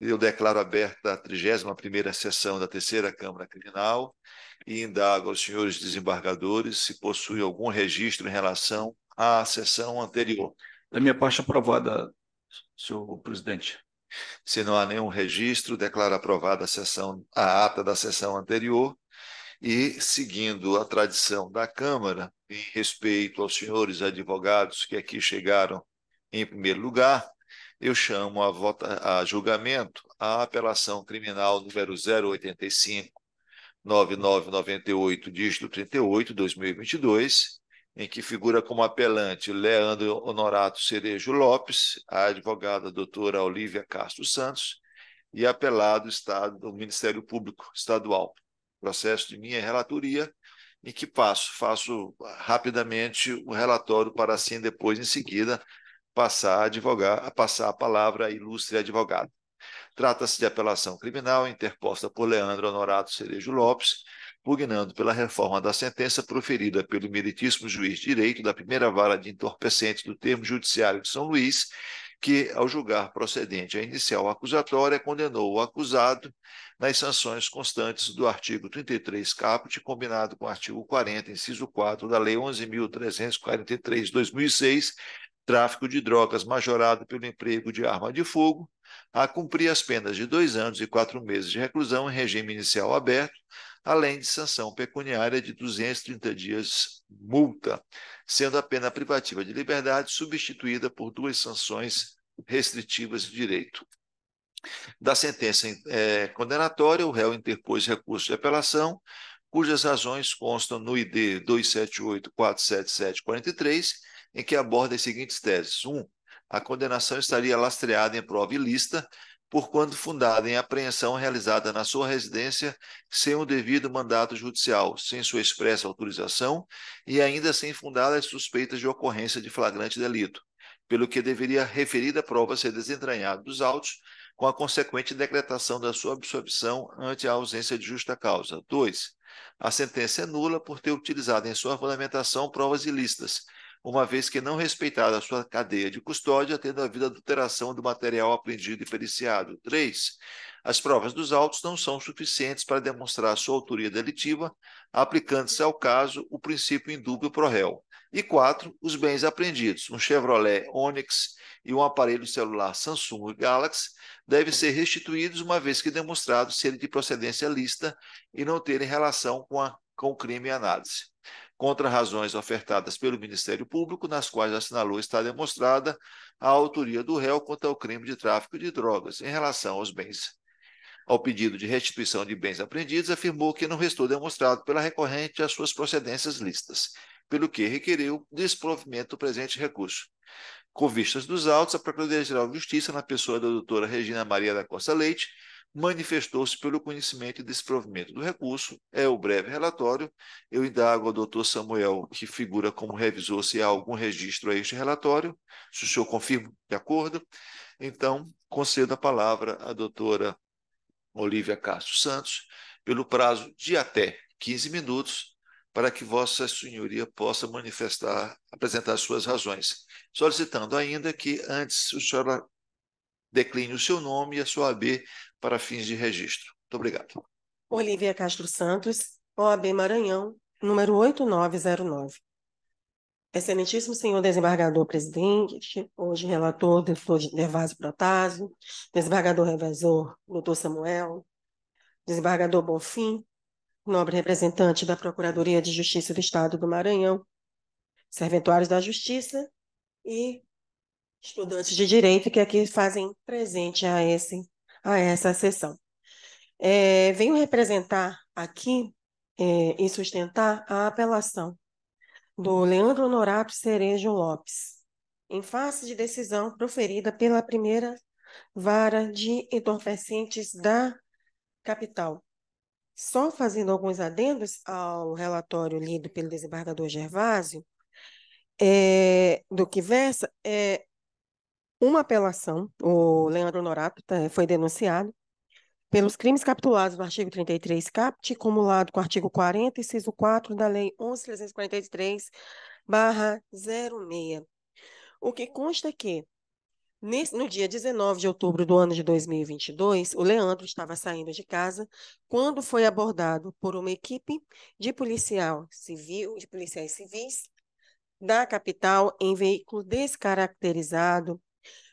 Eu declaro aberta a 31ª sessão da Terceira Câmara Criminal e indago aos senhores desembargadores se possuem algum registro em relação à sessão anterior. Da minha parte, aprovada, senhor presidente. Se não há nenhum registro, declaro aprovada a ata da sessão anterior e, seguindo a tradição da Câmara, em respeito aos senhores advogados que aqui chegaram em primeiro lugar, eu chamo a julgamento a apelação criminal número 085 9998, dígito 38, 2022, em que figura como apelante Leandro Honorato Cerejo Lopes, a advogada doutora Olívia Castro Santos e apelado Estado do Ministério Público Estadual. Processo de minha relatoria, em que faço rapidamente o relatório para assim depois, em seguida, passar a palavra à ilustre advogada. Trata-se de apelação criminal interposta por Leandro Honorato Cerejo Lopes, pugnando pela reforma da sentença proferida pelo meritíssimo juiz de direito da primeira vara de entorpecentes do termo judiciário de São Luís, que, ao julgar procedente a inicial acusatória, condenou o acusado nas sanções constantes do artigo 33 caput, combinado com o artigo 40, inciso 4 da Lei 11.343 de 2006, tráfico de drogas majorado pelo emprego de arma de fogo, a cumprir as penas de 2 anos e 4 meses de reclusão em regime inicial aberto, além de sanção pecuniária de 230 dias multa, sendo a pena privativa de liberdade substituída por 2 sanções restritivas de direito. Da sentença condenatória, o réu interpôs recurso de apelação, cujas razões constam no ID 278-47743, em que aborda as seguintes teses. 1. A condenação estaria lastreada em prova ilícita, porquanto fundada em apreensão realizada na sua residência sem o devido mandato judicial, sem sua expressa autorização e ainda sem fundadas suspeitas de ocorrência de flagrante delito, pelo que deveria a referida prova ser desentranhada dos autos, com a consequente decretação da sua absolvição ante a ausência de justa causa. 2. A sentença é nula por ter utilizado em sua fundamentação provas ilícitas, uma vez que não respeitada a sua cadeia de custódia, tendo havido adulteração do material apreendido e periciado. 3. As provas dos autos não são suficientes para demonstrar sua autoria delitiva, aplicando-se ao caso o princípio indúbio pro réu. E 4. Os bens apreendidos, um Chevrolet Onix e um aparelho celular Samsung Galaxy, devem ser restituídos uma vez que demonstrado serem de procedência lícita e não terem relação com o crime em análise. Contra razões ofertadas pelo Ministério Público, nas quais assinalou está demonstrada a autoria do réu quanto ao crime de tráfico de drogas. Em relação aos bens, ao pedido de restituição de bens apreendidos, afirmou que não restou demonstrado pela recorrente as suas procedências lícitas, pelo que requeriu desprovimento do presente recurso. Com vistas dos autos, a Procuradoria-Geral de Justiça, na pessoa da doutora Regina Maria da Costa Leite, manifestou-se pelo conhecimento e desprovimento do recurso. É o breve relatório. Eu indago ao doutor Samuel, que figura como revisor, se há algum registro a este relatório. Se o senhor confirma de acordo, então concedo a palavra à doutora Olívia Castro Santos, pelo prazo de até 15 minutos, para que Vossa Senhoria possa apresentar suas razões, solicitando ainda que antes o senhor decline o seu nome e a sua AB para fins de registro. Muito obrigado. Olívia Castro Santos, OAB Maranhão, número 8909. Excelentíssimo senhor desembargador presidente, hoje relator, doutor Gervásio Protásio, desembargador revisor, doutor Samuel, desembargador Bonfim, nobre representante da Procuradoria de Justiça do Estado do Maranhão, serventuários da Justiça e estudantes de Direito que aqui fazem presente a essa sessão. Venho representar aqui e sustentar a apelação do Leandro Honorato Cerejo Lopes, em face de decisão proferida pela primeira vara de entorpecentes da capital. Só fazendo alguns adendos ao relatório lido pelo desembargador Gervásio, do que versa, uma apelação, o Leandro Honorato foi denunciado pelos crimes capitulados no artigo 33 caput, cumulado com o artigo 40, inciso 4 da Lei 11.343/06. O que consta que, No dia 19 de outubro do ano de 2022, o Leandro estava saindo de casa quando foi abordado por uma equipe de policiais civis da capital em veículo descaracterizado.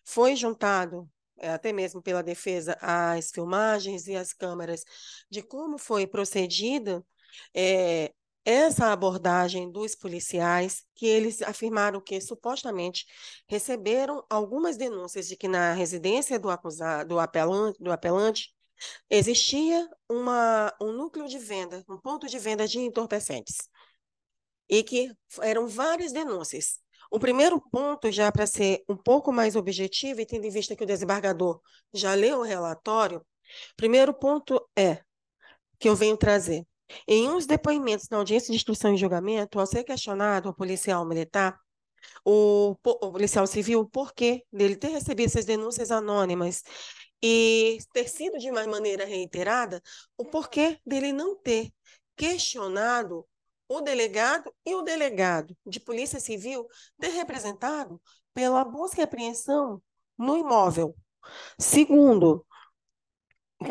Foi juntado, até mesmo pela defesa, as filmagens e as câmeras de como foi procedida é, essa abordagem dos policiais, que eles afirmaram que supostamente receberam algumas denúncias de que na residência do acusado, do apelante existia um núcleo de venda, um ponto de venda de entorpecentes, e que eram várias denúncias. O primeiro ponto, já para ser um pouco mais objetivo, e tendo em vista que o desembargador já leu o relatório, o primeiro ponto que eu venho trazer. Em uns depoimentos na audiência de instrução e julgamento, ao ser questionado o policial militar, o policial civil, o porquê dele ter recebido essas denúncias anônimas e ter sido de uma maneira reiterada, o porquê dele não ter questionado o delegado e o delegado de Polícia Civil ter representado pela busca e apreensão no imóvel. Segundo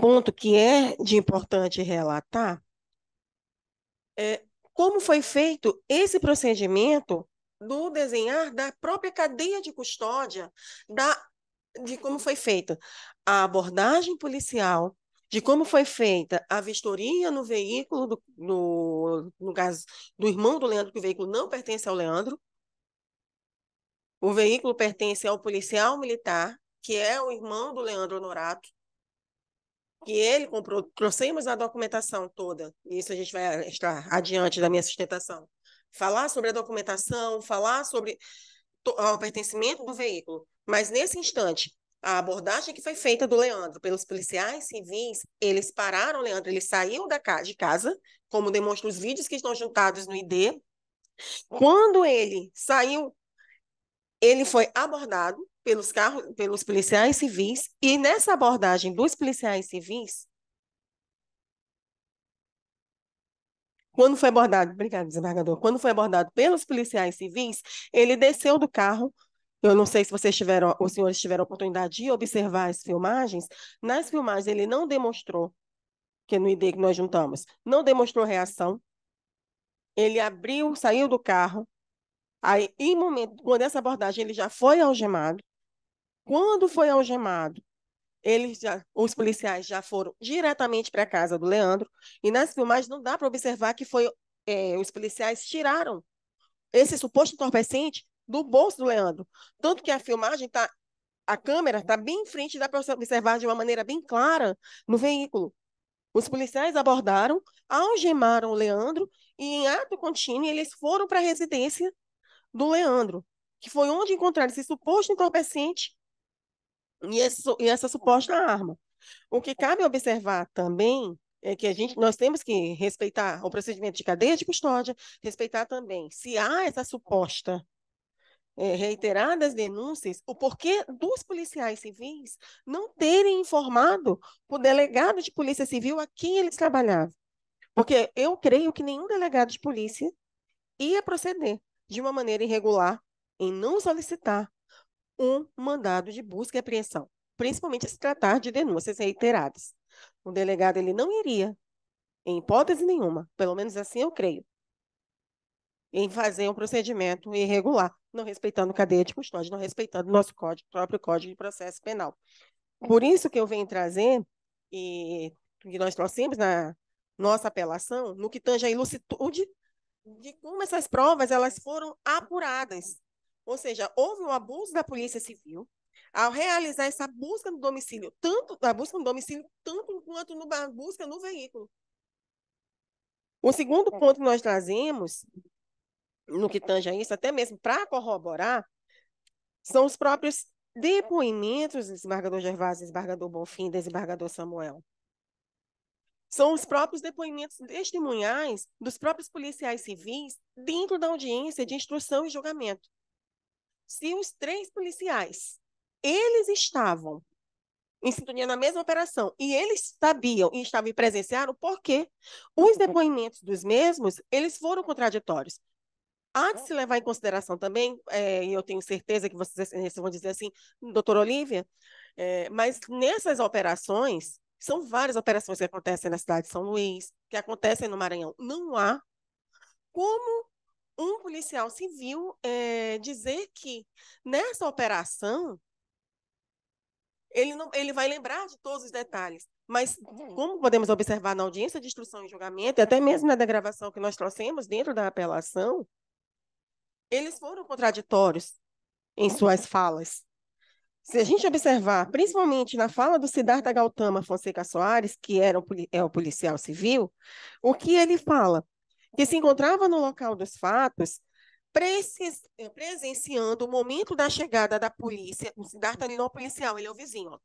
ponto que é de importante relatar é como foi feito esse procedimento do desenhar da própria cadeia de custódia, de como foi feita a abordagem policial, de como foi feita a vistoria no veículo, no caso do irmão do Leandro, que o veículo não pertence ao Leandro, o veículo pertence ao policial militar, que é o irmão do Leandro Honorato, que ele comprou, trouxemos a documentação toda, isso a gente vai estar adiante da minha sustentação. Falar sobre a documentação, falar sobre o pertencimento do veículo. Mas, nesse instante, a abordagem que foi feita do Leandro pelos policiais civis, eles pararam o Leandro, ele saiu de casa, como demonstram os vídeos que estão juntados no ID. Quando ele saiu, ele foi abordado pelos policiais civis, e nessa abordagem dos policiais civis, quando foi abordado, obrigado, desembargador, quando foi abordado pelos policiais civis, ele desceu do carro. Eu não sei se os senhores tiveram a oportunidade de observar as filmagens. Nas filmagens, ele não demonstrou, que no ID que nós juntamos, não demonstrou reação. Ele abriu, saiu do carro. Aí, quando essa abordagem, ele já foi algemado. Quando foi algemado, os policiais já foram diretamente para a casa do Leandro. E nas filmagens não dá para observar que os policiais tiraram esse suposto entorpecente do bolso do Leandro. Tanto que a câmera está bem em frente, dá para observar de uma maneira bem clara no veículo. Os policiais abordaram, algemaram o Leandro e, em ato contínuo, eles foram para a residência do Leandro, que foi onde encontraram esse suposto entorpecente e essa suposta arma. O que cabe observar também é que nós temos que respeitar o procedimento de cadeia de custódia, respeitar também se há essa suposta reiteradas denúncias, o porquê dos policiais civis não terem informado o delegado de polícia civil a quem eles trabalhavam. Porque eu creio que nenhum delegado de polícia ia proceder de uma maneira irregular em não solicitar um mandado de busca e apreensão, principalmente se tratar de denúncias reiteradas. O delegado ele não iria, em hipótese nenhuma, pelo menos assim eu creio, em fazer um procedimento irregular, não respeitando cadeia de custódia, não respeitando o nosso próprio Código de Processo Penal. Por isso que eu venho trazer, e que nós trouxemos na nossa apelação, no que tange à ilicitude de como essas provas elas foram apuradas. Ou seja, houve um abuso da Polícia Civil ao realizar essa busca no domicílio, tanto quanto na busca no veículo. O segundo ponto que nós trazemos, no que tange a isso, até mesmo para corroborar, são os próprios depoimentos do desembargador Gervásio, desembargador Bonfim, desembargador Samuel. São os próprios depoimentos testemunhais dos próprios policiais civis dentro da audiência de instrução e julgamento. Se os 3 policiais, eles estavam em sintonia na mesma operação e eles sabiam e estavam e presenciaram, porque os depoimentos dos mesmos, eles foram contraditórios. Há de se levar em consideração também, e eu tenho certeza que vocês vão dizer assim, doutora Olívia, mas nessas operações, são várias operações que acontecem na cidade de São Luís, que acontecem no Maranhão. Não há como um policial civil dizer que nessa operação ele vai lembrar de todos os detalhes. Mas, como podemos observar na audiência de instrução e julgamento, e até mesmo na degravação que nós trouxemos dentro da apelação, eles foram contraditórios em suas falas. Se a gente observar, principalmente na fala do Siddhartha Gautama Fonseca Soares, que é o policial civil, o que ele fala? Que se encontrava no local dos fatos, presenciando o momento da chegada da polícia. O Siddhartha não é o policial, ele é o vizinho. Ó.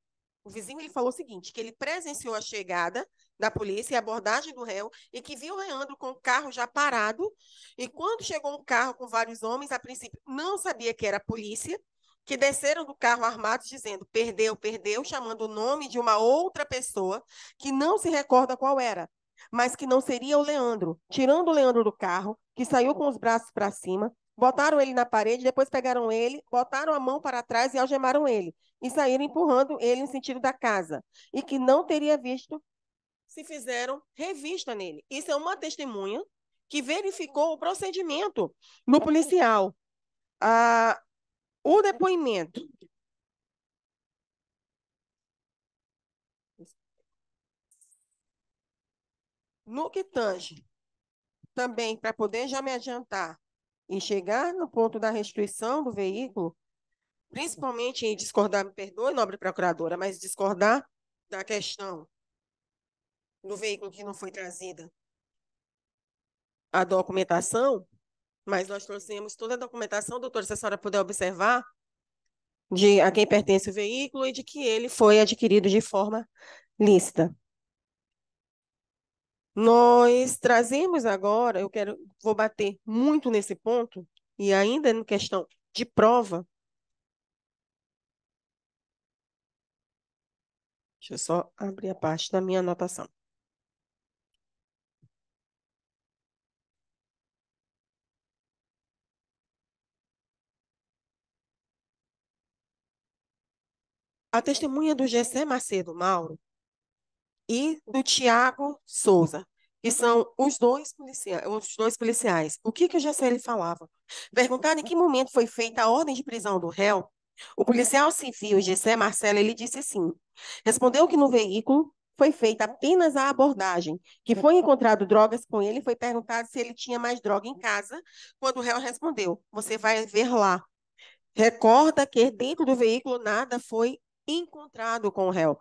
O vizinho ele falou o seguinte, que ele presenciou a chegada da polícia e a abordagem do réu, e que viu o Leandro com o carro já parado, e quando chegou um carro com vários homens, a princípio não sabia que era a polícia, que desceram do carro armados dizendo perdeu, perdeu, chamando o nome de uma outra pessoa que não se recorda qual era, mas que não seria o Leandro. Tirando o Leandro do carro, que saiu com os braços para cima, botaram ele na parede, depois pegaram ele, botaram a mão para trás e algemaram ele, e saíram empurrando ele no sentido da casa, e que não teria visto se fizeram revista nele. Isso é uma testemunha que verificou o procedimento no policial. O depoimento no que tange também, para poder já me adiantar e chegar no ponto da restituição do veículo, principalmente em discordar, me perdoe, nobre procuradora, mas discordar da questão do veículo que não foi trazida a documentação, mas nós trouxemos toda a documentação, doutora, se a senhora puder observar, de a quem pertence o veículo e de que ele foi adquirido de forma lícita. Nós trazemos agora, vou bater muito nesse ponto, e ainda em questão de prova, deixa eu só abrir a parte da minha anotação. A testemunha do Gessé Macedo Mauro e do Tiago Souza, que são os dois policiais. O que o Gessé lhe falava? Perguntado em que momento foi feita a ordem de prisão do réu, o policial civil Gessé Marcelo, ele disse assim, respondeu que no veículo foi feita apenas a abordagem, que foi encontrado drogas com ele, foi perguntado se ele tinha mais droga em casa, quando o réu respondeu, você vai ver lá. Recorda que dentro do veículo nada foi encontrado com o réu.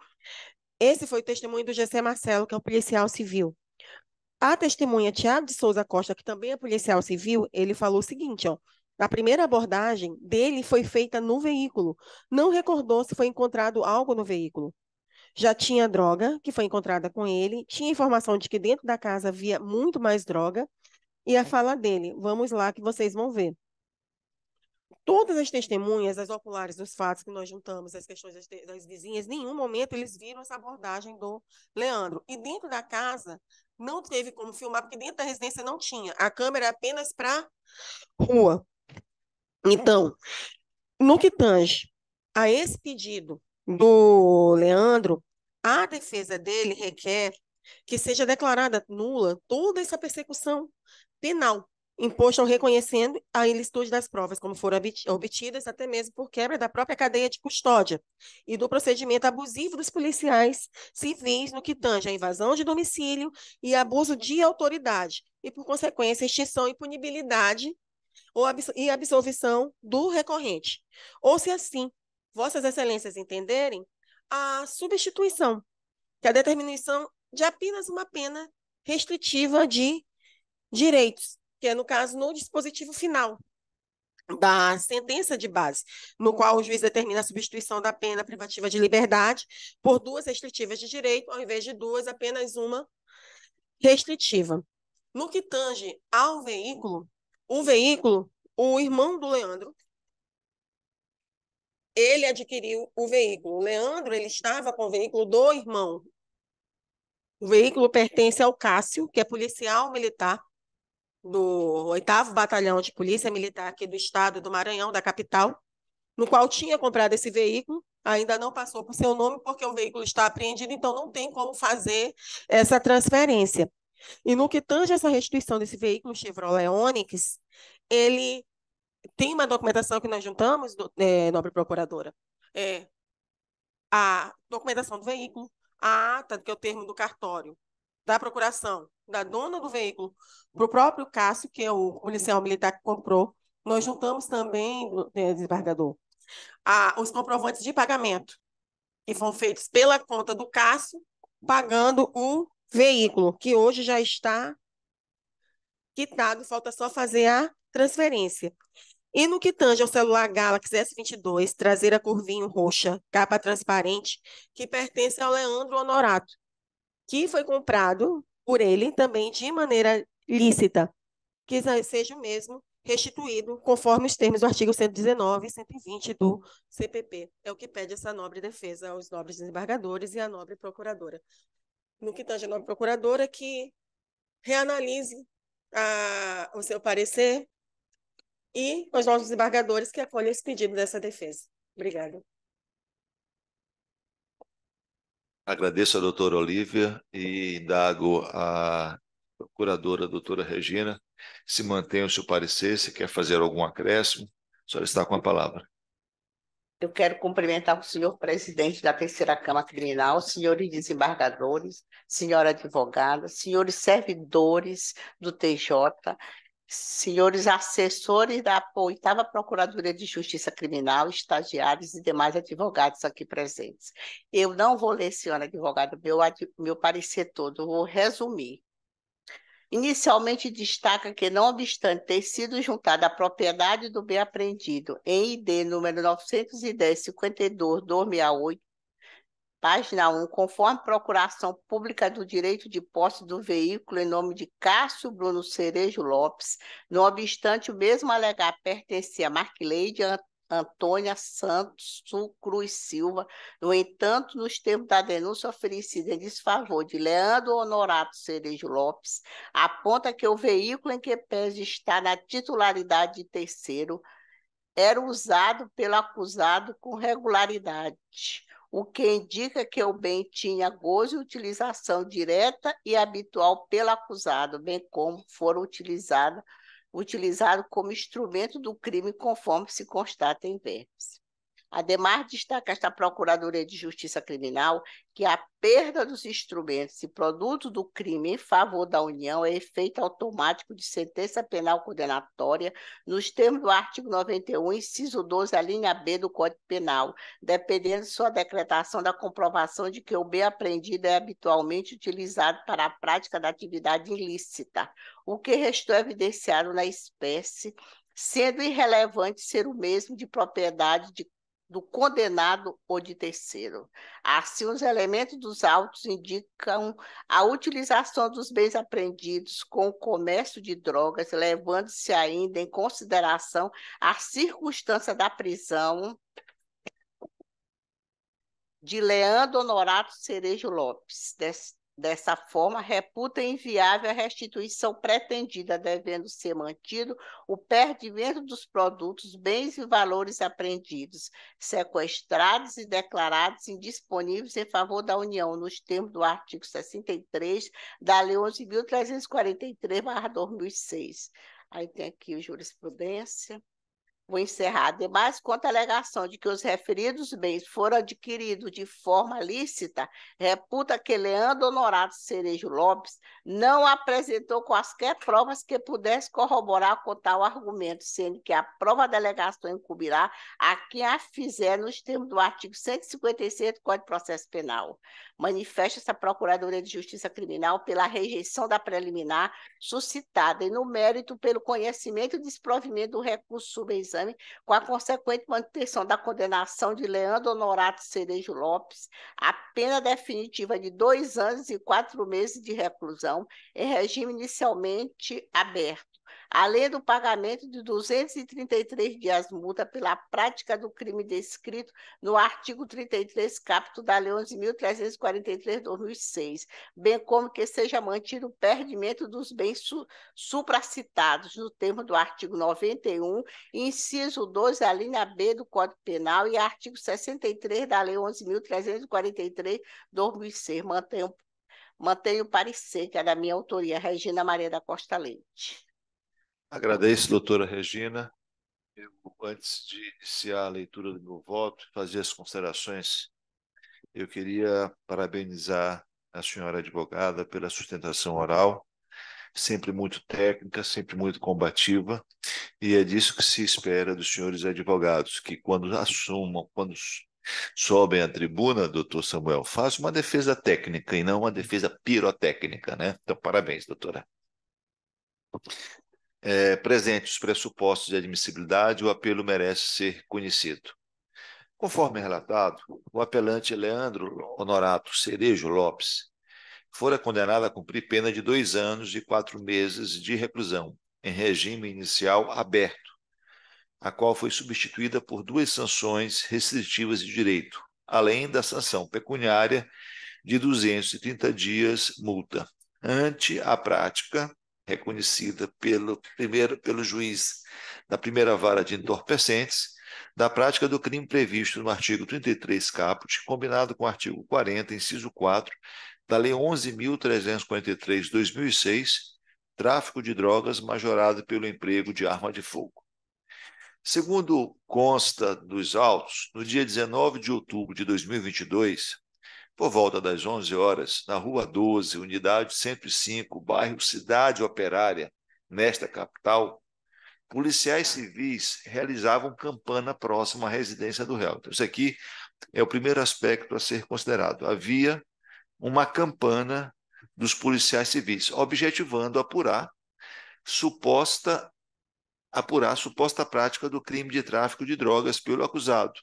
Esse foi o testemunho do Gessé Marcelo, que é o policial civil. A testemunha Tiago de Souza Costa, que também é policial civil, ele falou o seguinte, ó, a primeira abordagem dele foi feita no veículo. Não recordou se foi encontrado algo no veículo. Já tinha droga que foi encontrada com ele, tinha informação de que dentro da casa havia muito mais droga, e a fala dele, vamos lá que vocês vão ver. Todas as testemunhas, as oculares dos fatos que nós juntamos, as questões das vizinhas, em nenhum momento eles viram essa abordagem do Leandro. E dentro da casa, não teve como filmar, porque dentro da residência não tinha. A câmera é apenas para rua. Então, no que tange a esse pedido do Leandro, a defesa dele requer que seja declarada nula toda essa persecução penal imposta ao reconhecendo a ilicitude das provas, como foram obtidas até mesmo por quebra da própria cadeia de custódia e do procedimento abusivo dos policiais civis no que tange a invasão de domicílio e abuso de autoridade, e, por consequência, extinção e punibilidade e absolvição do recorrente. Ou, se assim, Vossas Excelências entenderem, a substituição, que é a determinação de apenas uma pena restritiva de direitos, que é, no caso, no dispositivo final da sentença de base, no qual o juiz determina a substituição da pena privativa de liberdade por duas restritivas de direito, ao invés de duas, apenas uma restritiva. No que tange ao veículo, o irmão do Leandro, ele adquiriu o veículo. O Leandro, ele estava com o veículo do irmão. O veículo pertence ao Cássio, que é policial militar, do 8º Batalhão de Polícia Militar aqui do estado do Maranhão, da capital, no qual tinha comprado esse veículo, ainda não passou por seu nome, porque o veículo está apreendido, então não tem como fazer essa transferência. E no que tange essa restituição desse veículo Chevrolet Onix, ele tem uma documentação que nós juntamos, nobre procuradora, a documentação do veículo, a ata, que é o termo do cartório, da procuração da dona do veículo para o próprio Cássio, que é o policial militar que comprou. Nós juntamos também, desembargador, os comprovantes de pagamento, que foram feitos pela conta do Cássio, pagando o veículo, que hoje já está quitado, falta só fazer a transferência. E no que tange ao celular Galaxy S22, traseira curvinho roxa, capa transparente, que pertence ao Leandro Honorato, que foi comprado por ele também de maneira lícita, que seja o mesmo restituído conforme os termos do artigo 119 e 120 do CPP. É o que pede essa nobre defesa aos nobres desembargadores e à nobre procuradora. No que tange a nobre procuradora, que reanalise o seu parecer e os nossos desembargadores que acolhem esse pedido dessa defesa. Obrigada. Agradeço a doutora Olívia e indago a procuradora, doutora Regina, se mantém o seu parecer, se quer fazer algum acréscimo. A senhora está com a palavra. Eu quero cumprimentar o senhor presidente da Terceira Câmara Criminal, senhores desembargadores, senhora advogada, senhores servidores do TJ, senhores assessores da 8ª Procuradoria de Justiça Criminal, estagiários e demais advogados aqui presentes. Eu não vou ler, senhora advogada, meu parecer todo, eu vou resumir. Inicialmente destaca que, não obstante ter sido juntada a propriedade do bem apreendido em ID número 910-52-268, página 1, conforme procuração pública do direito de posse do veículo em nome de Cássio Bruno Cerejo Lopes, não obstante o mesmo alegar pertencia a Marquileide Antônia Santos Cruz Silva, no entanto, nos termos da denúncia oferecida em desfavor de Leandro Honorato Cerejo Lopes, aponta que o veículo em que pese está na titularidade de terceiro era usado pelo acusado com regularidade, o que indica que o bem tinha gozo e utilização direta e habitual pelo acusado, bem como foram utilizado como instrumento do crime, conforme se constata em verbos. Ademais, destaca esta Procuradoria de Justiça Criminal que a perda dos instrumentos e produtos do crime em favor da União é efeito automático de sentença penal condenatória nos termos do artigo 91, inciso 12, a linha B do Código Penal, dependendo de sua decretação da comprovação de que o bem apreendido é habitualmente utilizado para a prática da atividade ilícita, o que restou evidenciado na espécie, sendo irrelevante ser o mesmo de propriedade do condenado ou de terceiro. Assim, os elementos dos autos indicam a utilização dos bens apreendidos com o comércio de drogas, levando-se ainda em consideração a circunstância da prisão de Leandro Honorato Cerejo Lopes. Dessa forma, reputa inviável a restituição pretendida, devendo ser mantido o perdimento dos produtos, bens e valores apreendidos, sequestrados e declarados indisponíveis em favor da União, nos termos do artigo 63 da Lei 11.343/2006. Aí tem aqui a jurisprudência. Vou encerrar. Ademais, quanto à alegação de que os referidos bens foram adquiridos de forma lícita, reputa que Leandro Honorato Cerejo Lopes não apresentou quaisquer provas que pudesse corroborar com tal argumento, sendo que a prova da alegação incumbirá a quem a fizer nos termos do artigo 156 do Código de Processo Penal. Manifesta essa Procuradoria de Justiça Criminal pela rejeição da preliminar suscitada e, no mérito, pelo conhecimento e desprovimento do recurso subexame, com a consequente manutenção da condenação de Leandro Honorato Cerejo Lopes à pena definitiva de 2 anos e 4 meses de reclusão, em regime inicialmente aberto, além do pagamento de 233 dias multa pela prática do crime descrito no artigo 33, caput da Lei 11.343/2006, bem como que seja mantido o perdimento dos bens supracitados no termo do artigo 91, inciso 2, a linha B do Código Penal e artigo 63 da Lei 11.343/2006. Mantenho o parecer, que é da minha autoria, Regina Maria da Costa Leite. Agradeço, doutora Regina. Eu, antes de iniciar a leitura do meu voto e fazer as considerações, eu queria parabenizar a senhora advogada pela sustentação oral, sempre muito técnica, sempre muito combativa, e é disso que se espera dos senhores advogados, que quando sobem à tribuna, doutor Samuel, façam uma defesa técnica e não uma defesa pirotécnica, né? Então, parabéns, doutora. Presente os pressupostos de admissibilidade, o apelo merece ser conhecido. Conforme relatado, o apelante Leandro Honorato Cerejo Lopes fora condenado a cumprir pena de 2 anos e 4 meses de reclusão, em regime inicial aberto, a qual foi substituída por 2 sanções restritivas de direito, além da sanção pecuniária de 230 dias multa, ante a prática reconhecida pelo juiz da primeira vara de entorpecentes, da prática do crime previsto no artigo 33 caput, combinado com o artigo 40, inciso 4, da Lei 11.343/2006, tráfico de drogas majorado pelo emprego de arma de fogo. Segundo consta dos autos, no dia 19 de outubro de 2022, por volta das 11 horas, na Rua 12, Unidade 105, bairro Cidade Operária, nesta capital, policiais civis realizavam campana próxima à residência do réu. Então, isso aqui é o primeiro aspecto a ser considerado. Havia uma campana dos policiais civis, objetivando apurar a suposta prática do crime de tráfico de drogas pelo acusado,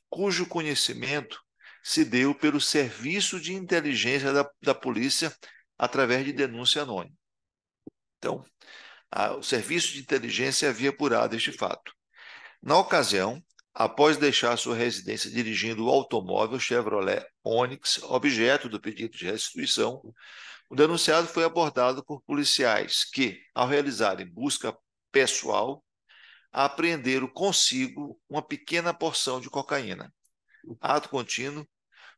cujo conhecimento se deu pelo serviço de inteligência da polícia através de denúncia anônima. Então, o serviço de inteligência havia apurado este fato. Na ocasião, após deixar sua residência dirigindo o automóvel Chevrolet Onix, objeto do pedido de restituição, o denunciado foi abordado por policiais que, ao realizarem busca pessoal, apreenderam consigo uma pequena porção de cocaína. Ato contínuo,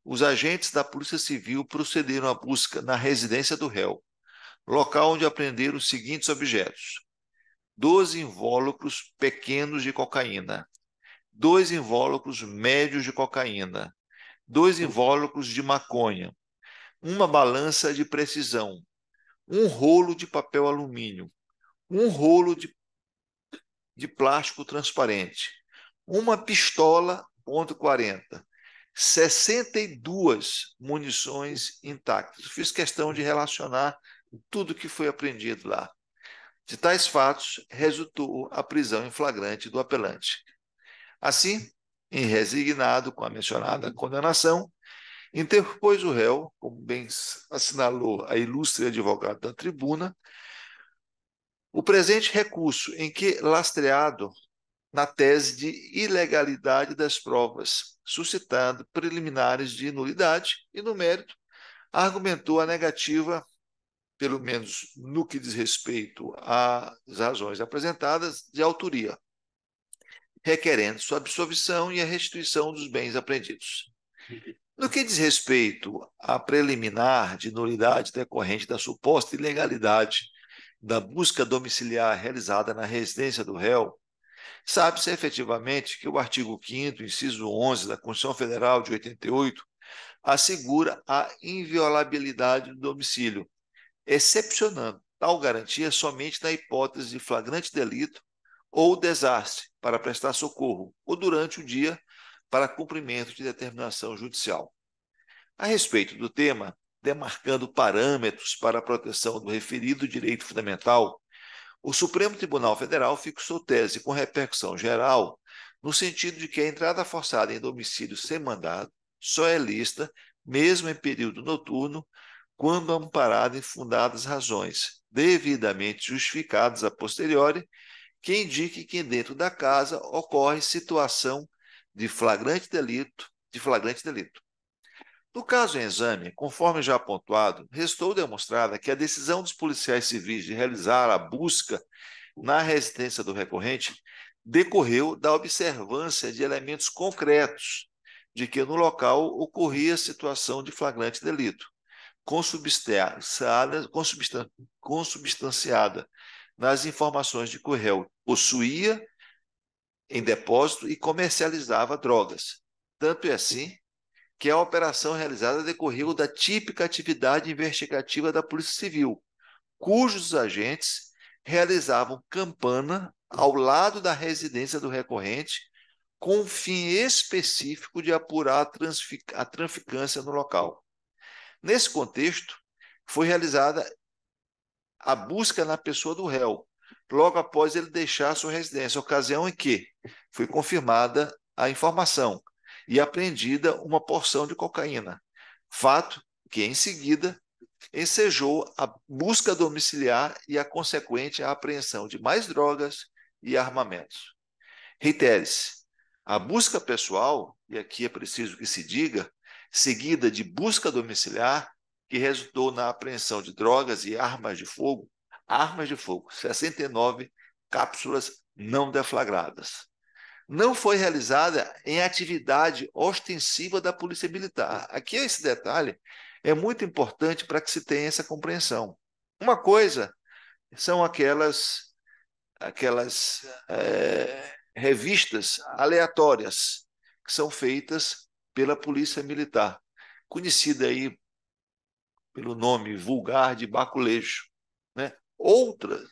os agentes da Polícia Civil procederam à busca na residência do réu, local onde apreenderam os seguintes objetos: 12 invólucros pequenos de cocaína, 2 invólucros médios de cocaína, 2 invólucros de maconha, uma balança de precisão, um rolo de papel alumínio, um rolo de plástico transparente, uma pistola .40, 62 munições intactas. Fiz questão de relacionar tudo que foi apreendido lá. De tais fatos, resultou a prisão em flagrante do apelante. Assim, em resignado com a mencionada condenação, interpôs o réu, como bem assinalou a ilustre advogada da tribuna, o presente recurso, em que, lastreado na tese de ilegalidade das provas, suscitando preliminares de nulidade e, no mérito, argumentou a negativa, pelo menos no que diz respeito às razões apresentadas, de autoria, requerendo sua absolvição e a restituição dos bens apreendidos. No que diz respeito à preliminar de nulidade decorrente da suposta ilegalidade da busca domiciliar realizada na residência do réu, sabe-se efetivamente que o artigo 5º, inciso 11 da Constituição Federal de 88, assegura a inviolabilidade do domicílio, excepcionando tal garantia somente na hipótese de flagrante delito ou desastre para prestar socorro, ou durante o dia para cumprimento de determinação judicial. A respeito do tema, demarcando parâmetros para a proteção do referido direito fundamental, o Supremo Tribunal Federal fixou tese com repercussão geral no sentido de que a entrada forçada em domicílio sem mandado só é lícita, mesmo em período noturno, quando amparado em fundadas razões, devidamente justificadas a posteriori, que indique que dentro da casa ocorre situação de flagrante delito, No caso em exame, conforme já pontuado, restou demonstrada que a decisão dos policiais civis de realizar a busca na residência do recorrente decorreu da observância de elementos concretos de que no local ocorria situação de flagrante delito, consubstanciada nas informações de que o réu possuía em depósito e comercializava drogas. Tanto é assim que a operação realizada decorreu da típica atividade investigativa da Polícia Civil, cujos agentes realizavam campana ao lado da residência do recorrente, com o fim específico de apurar a traficância no local. Nesse contexto, foi realizada a busca na pessoa do réu, logo após ele deixar sua residência, ocasião em que foi confirmada a informação e apreendida uma porção de cocaína, fato que, em seguida, ensejou a busca domiciliar e a consequente apreensão de mais drogas e armamentos. Reitere-se, a busca pessoal, e aqui é preciso que se diga, seguida de busca domiciliar, que resultou na apreensão de drogas e armas de fogo, 69 cápsulas não deflagradas. Não foi realizada em atividade ostensiva da Polícia Militar. Aqui esse detalhe é muito importante para que se tenha essa compreensão. Uma coisa são aquelas revistas aleatórias que são feitas pela Polícia Militar, conhecida aí pelo nome vulgar de baculejo, né? Outras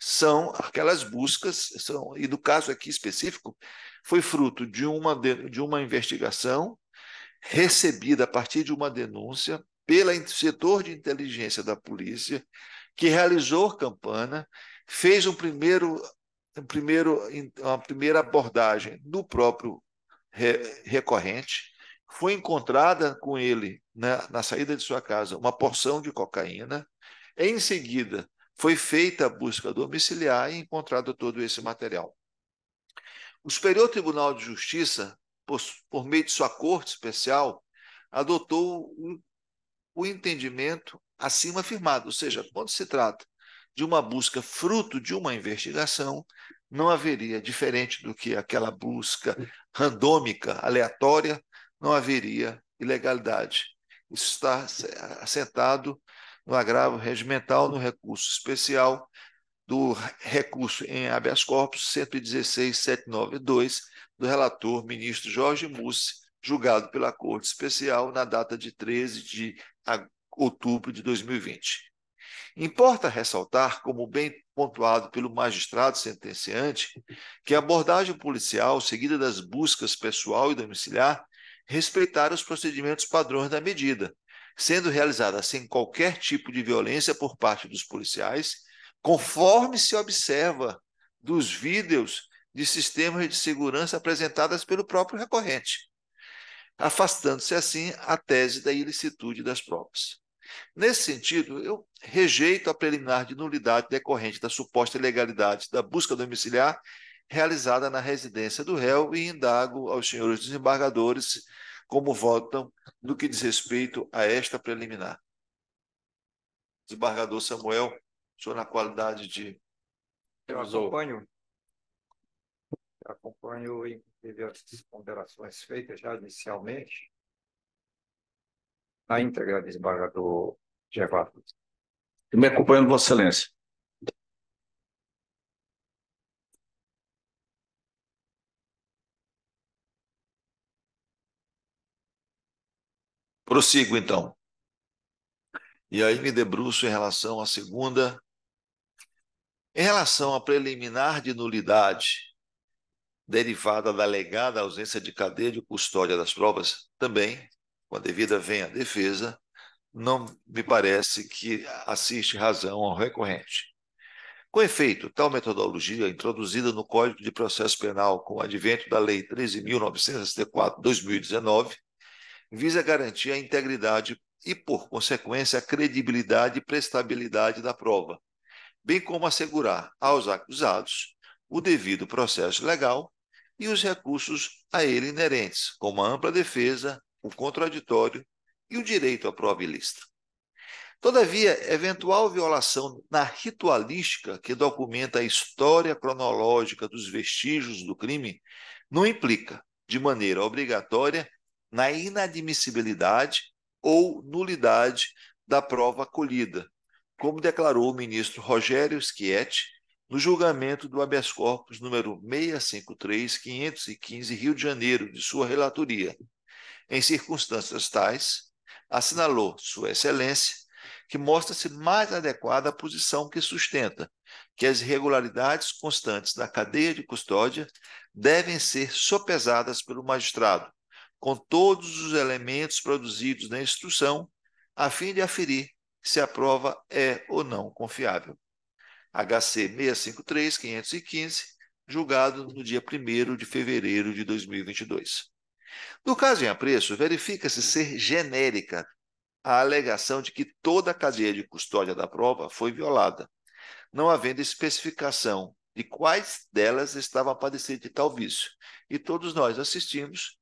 são aquelas buscas, e no caso aqui específico, foi fruto de uma investigação recebida a partir de uma denúncia pelo setor de inteligência da polícia, que realizou campana, fez uma primeira abordagem do próprio recorrente, foi encontrada com ele, na saída de sua casa, uma porção de cocaína. Em seguida, foi feita a busca domiciliar e encontrado todo esse material. O Superior Tribunal de Justiça, por meio de sua corte especial, adotou o entendimento acima afirmado, ou seja, quando se trata de uma busca fruto de uma investigação, não haveria, diferente do que aquela busca randômica, aleatória, não haveria ilegalidade. Isso está assentado no agravo regimental, no recurso especial do recurso em habeas corpus 116.792 do relator ministro Jorge Mussi, julgado pela Corte Especial na data de 13 de outubro de 2020. Importa ressaltar, como bem pontuado pelo magistrado sentenciante, que a abordagem policial, seguida das buscas pessoal e domiciliar, respeitaram os procedimentos padrões da medida, sendo realizada sem qualquer tipo de violência por parte dos policiais, conforme se observa dos vídeos de sistemas de segurança apresentadas pelo próprio recorrente, afastando-se assim a tese da ilicitude das provas. Nesse sentido, eu rejeito a preliminar de nulidade decorrente da suposta ilegalidade da busca domiciliar realizada na residência do réu e indago aos senhores desembargadores como votam no que diz respeito a esta preliminar. Desembargador Samuel, o senhor na qualidade de... Eu acompanho inclusive as ponderações feitas já inicialmente, na íntegra, desembargador Gervásio. Eu me acompanho, Vossa Excelência. Prossigo, então. E aí me debruço em relação à segunda. Em relação à preliminar de nulidade, derivada da alegada ausência de cadeia de custódia das provas, também, com a devida venha a defesa, não me parece que assiste razão ao recorrente. Com efeito, tal metodologia, introduzida no Código de Processo Penal com o advento da Lei 13.964/2019, visa garantir a integridade e, por consequência, a credibilidade e prestabilidade da prova, bem como assegurar aos acusados o devido processo legal e os recursos a ele inerentes, como a ampla defesa, o contraditório e o direito à prova ilícita. Todavia, eventual violação na ritualística que documenta a história cronológica dos vestígios do crime não implica, de maneira obrigatória, na inadmissibilidade ou nulidade da prova colhida, como declarou o ministro Rogério Schietti no julgamento do habeas corpus número 653.515, Rio de Janeiro, de sua relatoria. Em circunstâncias tais, assinalou Sua Excelência que mostra-se mais adequada a posição que sustenta que as irregularidades constantes da cadeia de custódia devem ser sopesadas pelo magistrado, com todos os elementos produzidos na instrução, a fim de aferir se a prova é ou não confiável. HC 653.515, julgado no dia 1º de fevereiro de 2022. No caso em apreço, verifica-se ser genérica a alegação de que toda a cadeia de custódia da prova foi violada, não havendo especificação de quais delas estavam a padecer de tal vício. E todos nós assistimos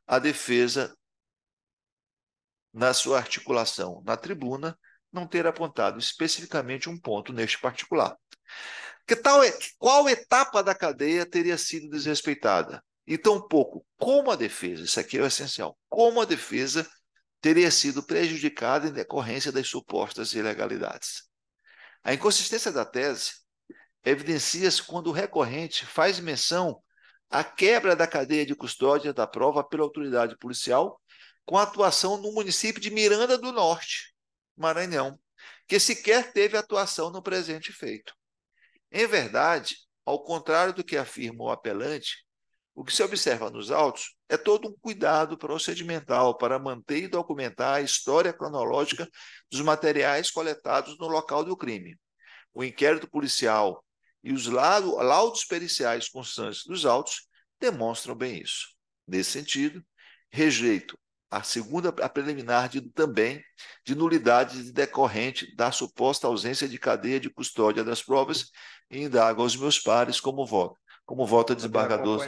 à defesa, na sua articulação na tribuna, não ter apontado especificamente um ponto neste particular. Qual etapa da cadeia teria sido desrespeitada? E tampouco como a defesa, isso aqui é o essencial, como a defesa teria sido prejudicada em decorrência das supostas ilegalidades. A inconsistência da tese evidencia-se quando o recorrente faz menção à quebra da cadeia de custódia da prova pela autoridade policial com atuação no município de Miranda do Norte, Maranhão, que sequer teve atuação no presente feito. Em verdade, ao contrário do que afirma o apelante, o que se observa nos autos é todo um cuidado procedimental para manter e documentar a história cronológica dos materiais coletados no local do crime. O inquérito policial e os laudos periciais constantes dos autos demonstram bem isso. Nesse sentido, rejeito a preliminar também de nulidade decorrente da suposta ausência de cadeia de custódia das provas e indago aos meus pares como voto. Como vota desembargador.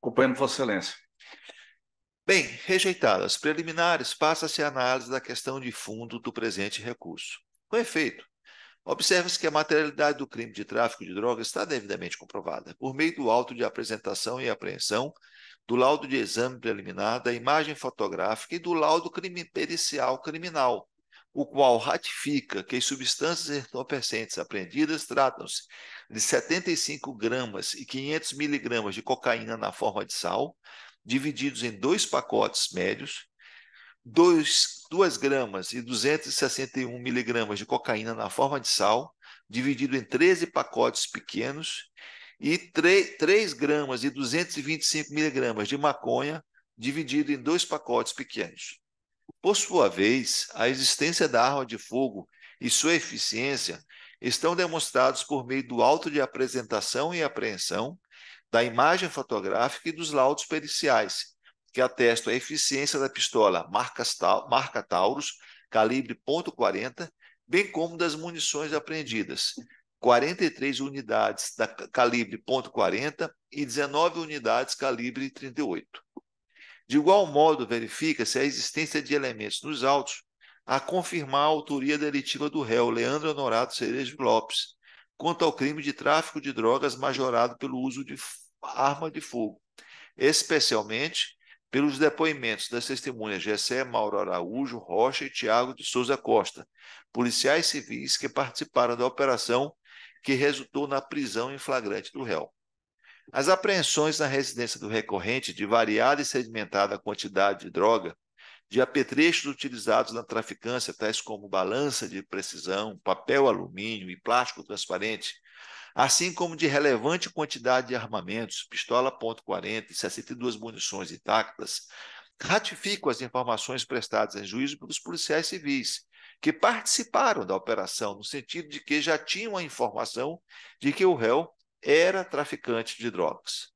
Acompanho, Vossa Excelência. Bem, rejeitadas preliminares, passa-se a análise da questão de fundo do presente recurso. Com efeito, observa-se que a materialidade do crime de tráfico de drogas está devidamente comprovada, por meio do auto de apresentação e apreensão, do laudo de exame preliminar, da imagem fotográfica e do laudo pericial criminal, o qual ratifica que as substâncias entorpecentes apreendidas tratam-se de 75 gramas e 500 miligramas de cocaína na forma de sal, divididos em 2 pacotes médios, 2 gramas e 261 miligramas de cocaína na forma de sal, dividido em 13 pacotes pequenos, e 3 gramas e 225 miligramas de maconha, dividido em 2 pacotes pequenos. Por sua vez, a existência da arma de fogo e sua eficiência estão demonstrados por meio do auto de apresentação e apreensão, da imagem fotográfica e dos laudos periciais, que atestam a eficiência da pistola marca Taurus, calibre .40, bem como das munições apreendidas, 43 unidades da calibre .40 e 19 unidades calibre 38. De igual modo, verifica-se a existência de elementos nos autos a confirmar a autoria delitiva do réu, Leandro Honorato Cerejo Lopes, quanto ao crime de tráfico de drogas majorado pelo uso de arma de fogo, especialmente pelos depoimentos das testemunhas Gessé Mauro Araújo Rocha e Tiago de Souza Costa, policiais civis que participaram da operação que resultou na prisão em flagrante do réu. As apreensões na residência do recorrente de variada e sedimentada quantidade de droga, de apetrechos utilizados na traficância, tais como balança de precisão, papel alumínio e plástico transparente, assim como de relevante quantidade de armamentos, pistola .40 e 62 munições intactas, ratificam as informações prestadas em juízo pelos policiais civis, que participaram da operação, no sentido de que já tinham a informação de que o réu era traficante de drogas.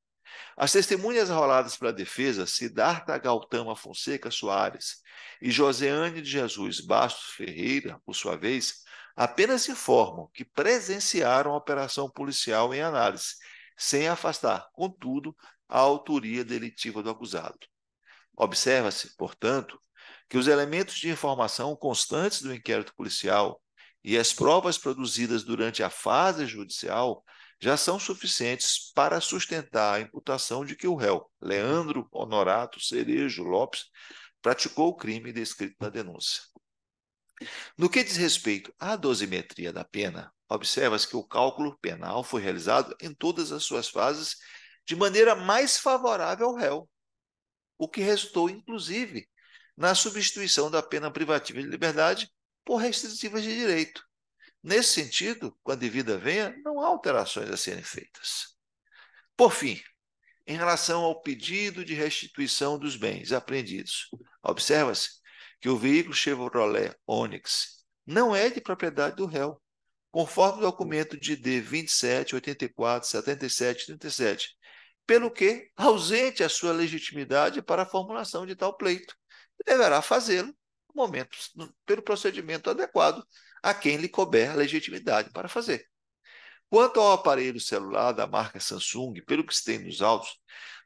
As testemunhas arroladas pela defesa, Siddhartha Gautama Fonseca Soares e Joseane de Jesus Bastos Ferreira, por sua vez, apenas informam que presenciaram a operação policial em análise, sem afastar, contudo, a autoria delitiva do acusado. Observa-se, portanto, que os elementos de informação constantes do inquérito policial e as provas produzidas durante a fase judicial já são suficientes para sustentar a imputação de que o réu, Leandro Honorato Cerejo Lopes, praticou o crime descrito na denúncia. No que diz respeito à dosimetria da pena, observa-se que o cálculo penal foi realizado em todas as suas fases de maneira mais favorável ao réu, o que resultou, inclusive, na substituição da pena privativa de liberdade por restritivas de direito. Nesse sentido, com a devida venha, não há alterações a serem feitas. Por fim, em relação ao pedido de restituição dos bens apreendidos, observa-se que o veículo Chevrolet Onix não é de propriedade do réu, conforme o documento de D 27, 84, 77 e 37, pelo que ausente a sua legitimidade para a formulação de tal pleito. Deverá fazê-lo pelo procedimento adequado a quem lhe couber legitimidade para fazer. Quanto ao aparelho celular da marca Samsung, pelo que se tem nos autos,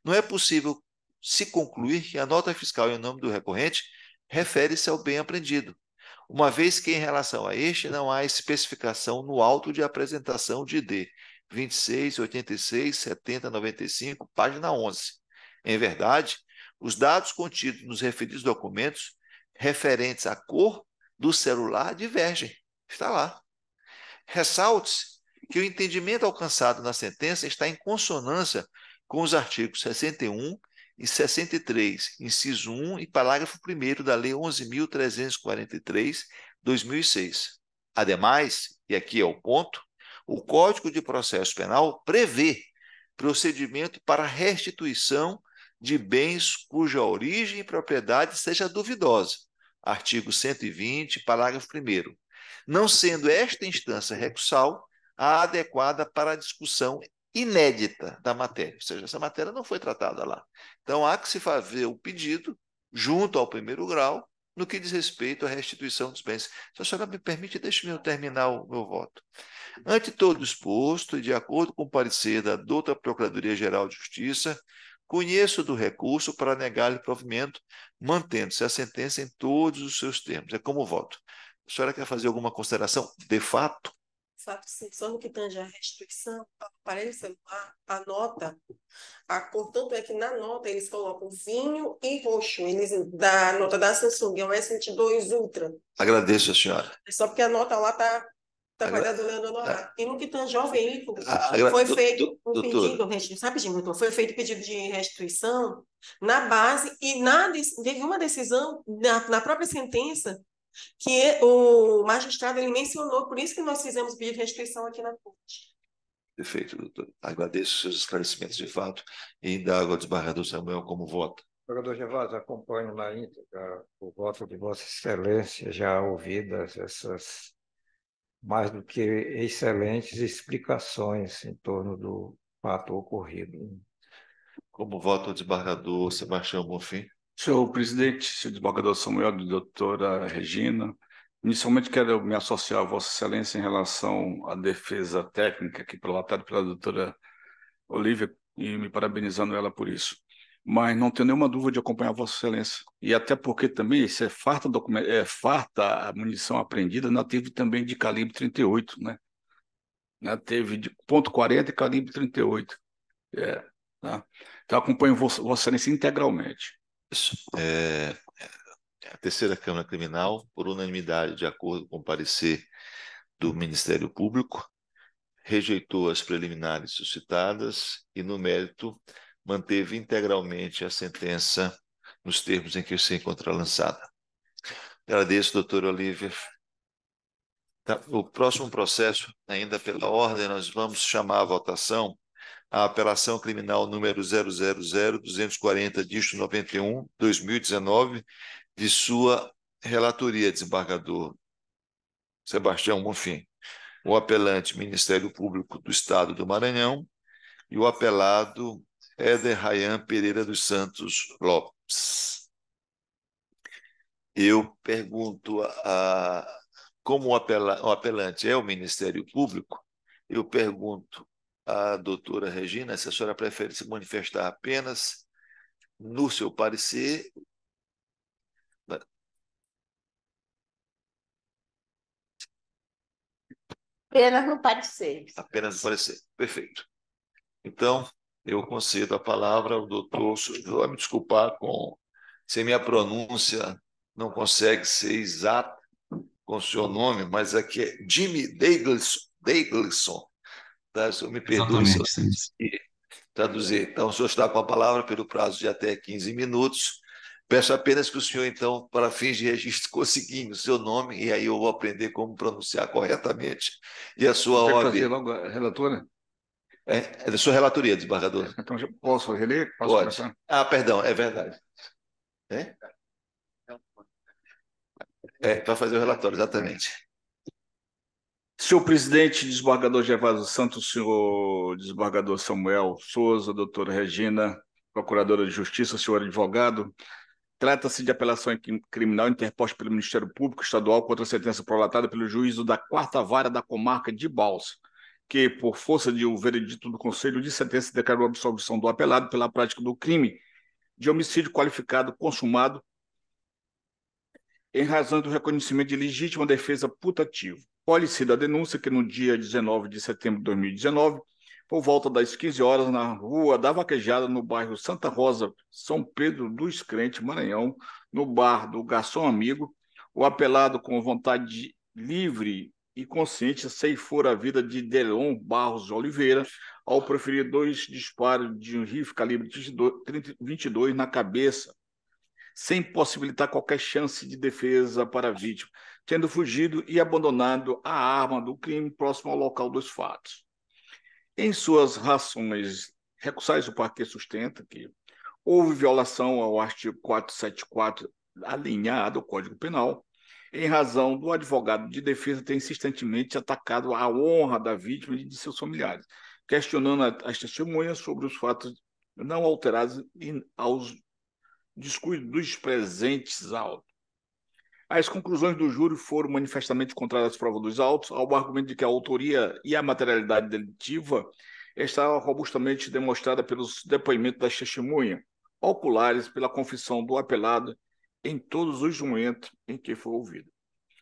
não é possível se concluir que a nota fiscal em nome do recorrente refere-se ao bem apreendido, uma vez que, em relação a este, não há especificação no auto de apresentação de D 26, 86, 70, 95, página 11. Em verdade, os dados contidos nos referidos documentos referentes à cor do celular divergem. Está lá. Ressalte-se que o entendimento alcançado na sentença está em consonância com os artigos 61 e 63, inciso 1 e parágrafo 1º da Lei 11.343, 2006. Ademais, e aqui é o ponto, o Código de Processo Penal prevê procedimento para restituição de bens cuja origem e propriedade seja duvidosa. Artigo 120, parágrafo 1º. Não sendo esta instância recursal a adequada para a discussão inédita da matéria, ou seja, essa matéria não foi tratada lá. Então, há que se fazer o pedido junto ao primeiro grau no que diz respeito à restituição dos bens. Se a senhora me permite, deixe-me eu terminar o meu voto. Ante todo exposto e de acordo com o parecer da douta Procuradoria-Geral de Justiça, conheço do recurso para negar-lhe provimento, mantendo-se a sentença em todos os seus termos. É como voto. A senhora quer fazer alguma consideração de fato? Fato sim, só no que tange a restituição, o aparelho celular, a nota, a cor, tanto é que na nota eles colocam vinho e roxo, eles, da nota da Samsung, é o S22 Ultra. Agradeço a senhora. É só porque a nota lá está guardada do Leandro Honorato. E no que tange ao veículo, foi feito um pedido, rapidinho, doutor, foi feito pedido de restituição na base e teve uma decisão na própria sentença que o magistrado ele mencionou, por isso que nós fizemos pedido de restituição aqui na corte. Perfeito, doutor. Agradeço os seus esclarecimentos de fato e indago ao desembargador Samuel como voto. Vereador Gervásio, acompanho na íntegra o voto de Vossa Excelência, já ouvidas essas mais do que excelentes explicações em torno do fato ocorrido. Como voto ao desembargador Sebastião Bonfim. Senhor presidente, senhor desembargador Samuel, doutora Regina, inicialmente quero me associar a Vossa Excelência em relação à defesa técnica aqui relatada pela doutora Olívia e me parabenizando ela por isso. Mas não tenho nenhuma dúvida de acompanhar Vossa Excelência. E até porque também, se é farta a munição apreendida, não teve também de calibre 38, né? Teve de .40 e calibre 38. Tá? Então acompanho Vossa Excelência integralmente. Isso. A terceira Câmara Criminal, por unanimidade, de acordo com o parecer do Ministério Público, rejeitou as preliminares suscitadas e, no mérito, manteve integralmente a sentença nos termos em que se encontra lançada. Agradeço, doutora Olívia. Tá, o próximo processo, ainda pela ordem, nós vamos chamar à votação a apelação criminal número 000-240-91-2019, de sua relatoria, desembargador Sebastião Bonfim. O apelante, Ministério Público do Estado do Maranhão, e o apelado, Éder Rayan Pereira dos Santos Lopes. Eu pergunto, como o apelante é o Ministério Público, eu pergunto à doutora Regina se a senhora prefere se manifestar apenas no seu parecer. Apenas no parecer. Apenas no parecer. Perfeito. Então, eu concedo a palavra ao doutor. Vai me desculpar se minha pronúncia não consegue ser exata com o seu nome, mas aqui é Jimmy Daglison. Tá? O senhor me perdoe se eu traduzir. Então, o senhor está com a palavra pelo prazo de até 15 minutos. Peço apenas que o senhor, então, para fins de registro, consiga o seu nome, e aí eu vou aprender como pronunciar corretamente, e a sua Tem que OAB. fazer logo a relatora? É da sua relatoria, desembargador. Então, posso reler? Posso Pode. começar? Perdão, é verdade. Para fazer o relatório, exatamente. Senhor presidente, desembargador Gervásio Santos, senhor desembargador Samuel Souza, doutora Regina, procuradora de Justiça, senhor advogado, trata-se de apelação criminal interposta pelo Ministério Público Estadual contra a sentença prolatada pelo juízo da 4ª Vara da Comarca de Balsa, que, por força de um veredito do Conselho de Sentença, declarou a absolvição do apelado pela prática do crime de homicídio qualificado consumado em razão do reconhecimento de legítima defesa putativa. Colhe-se da denúncia que no dia 19 de setembro de 2019, por volta das 15 horas, na Rua da Vaquejada, no bairro Santa Rosa, São Pedro dos Crentes, Maranhão, no bar do Garçom Amigo, o apelado, com vontade livre e consciente, ceifou a vida de Delon Barros de Oliveira ao proferir 2 disparos de um rifle calibre 22 na cabeça, sem possibilitar qualquer chance de defesa para a vítima, tendo fugido e abandonado a arma do crime próximo ao local dos fatos. Em suas razões recursais, o parquet sustenta que houve violação ao artigo 474, alinhado ao Código Penal, em razão do advogado de defesa ter insistentemente atacado a honra da vítima e de seus familiares, questionando as testemunhas sobre os fatos não alterados aos descuido dos presentes autos. As conclusões do júri foram manifestamente contrárias às provas dos autos, ao argumento de que a autoria e a materialidade delitiva está robustamente demonstrada pelos depoimentos das testemunhas oculares, pela confissão do apelado em todos os momentos em que foi ouvido.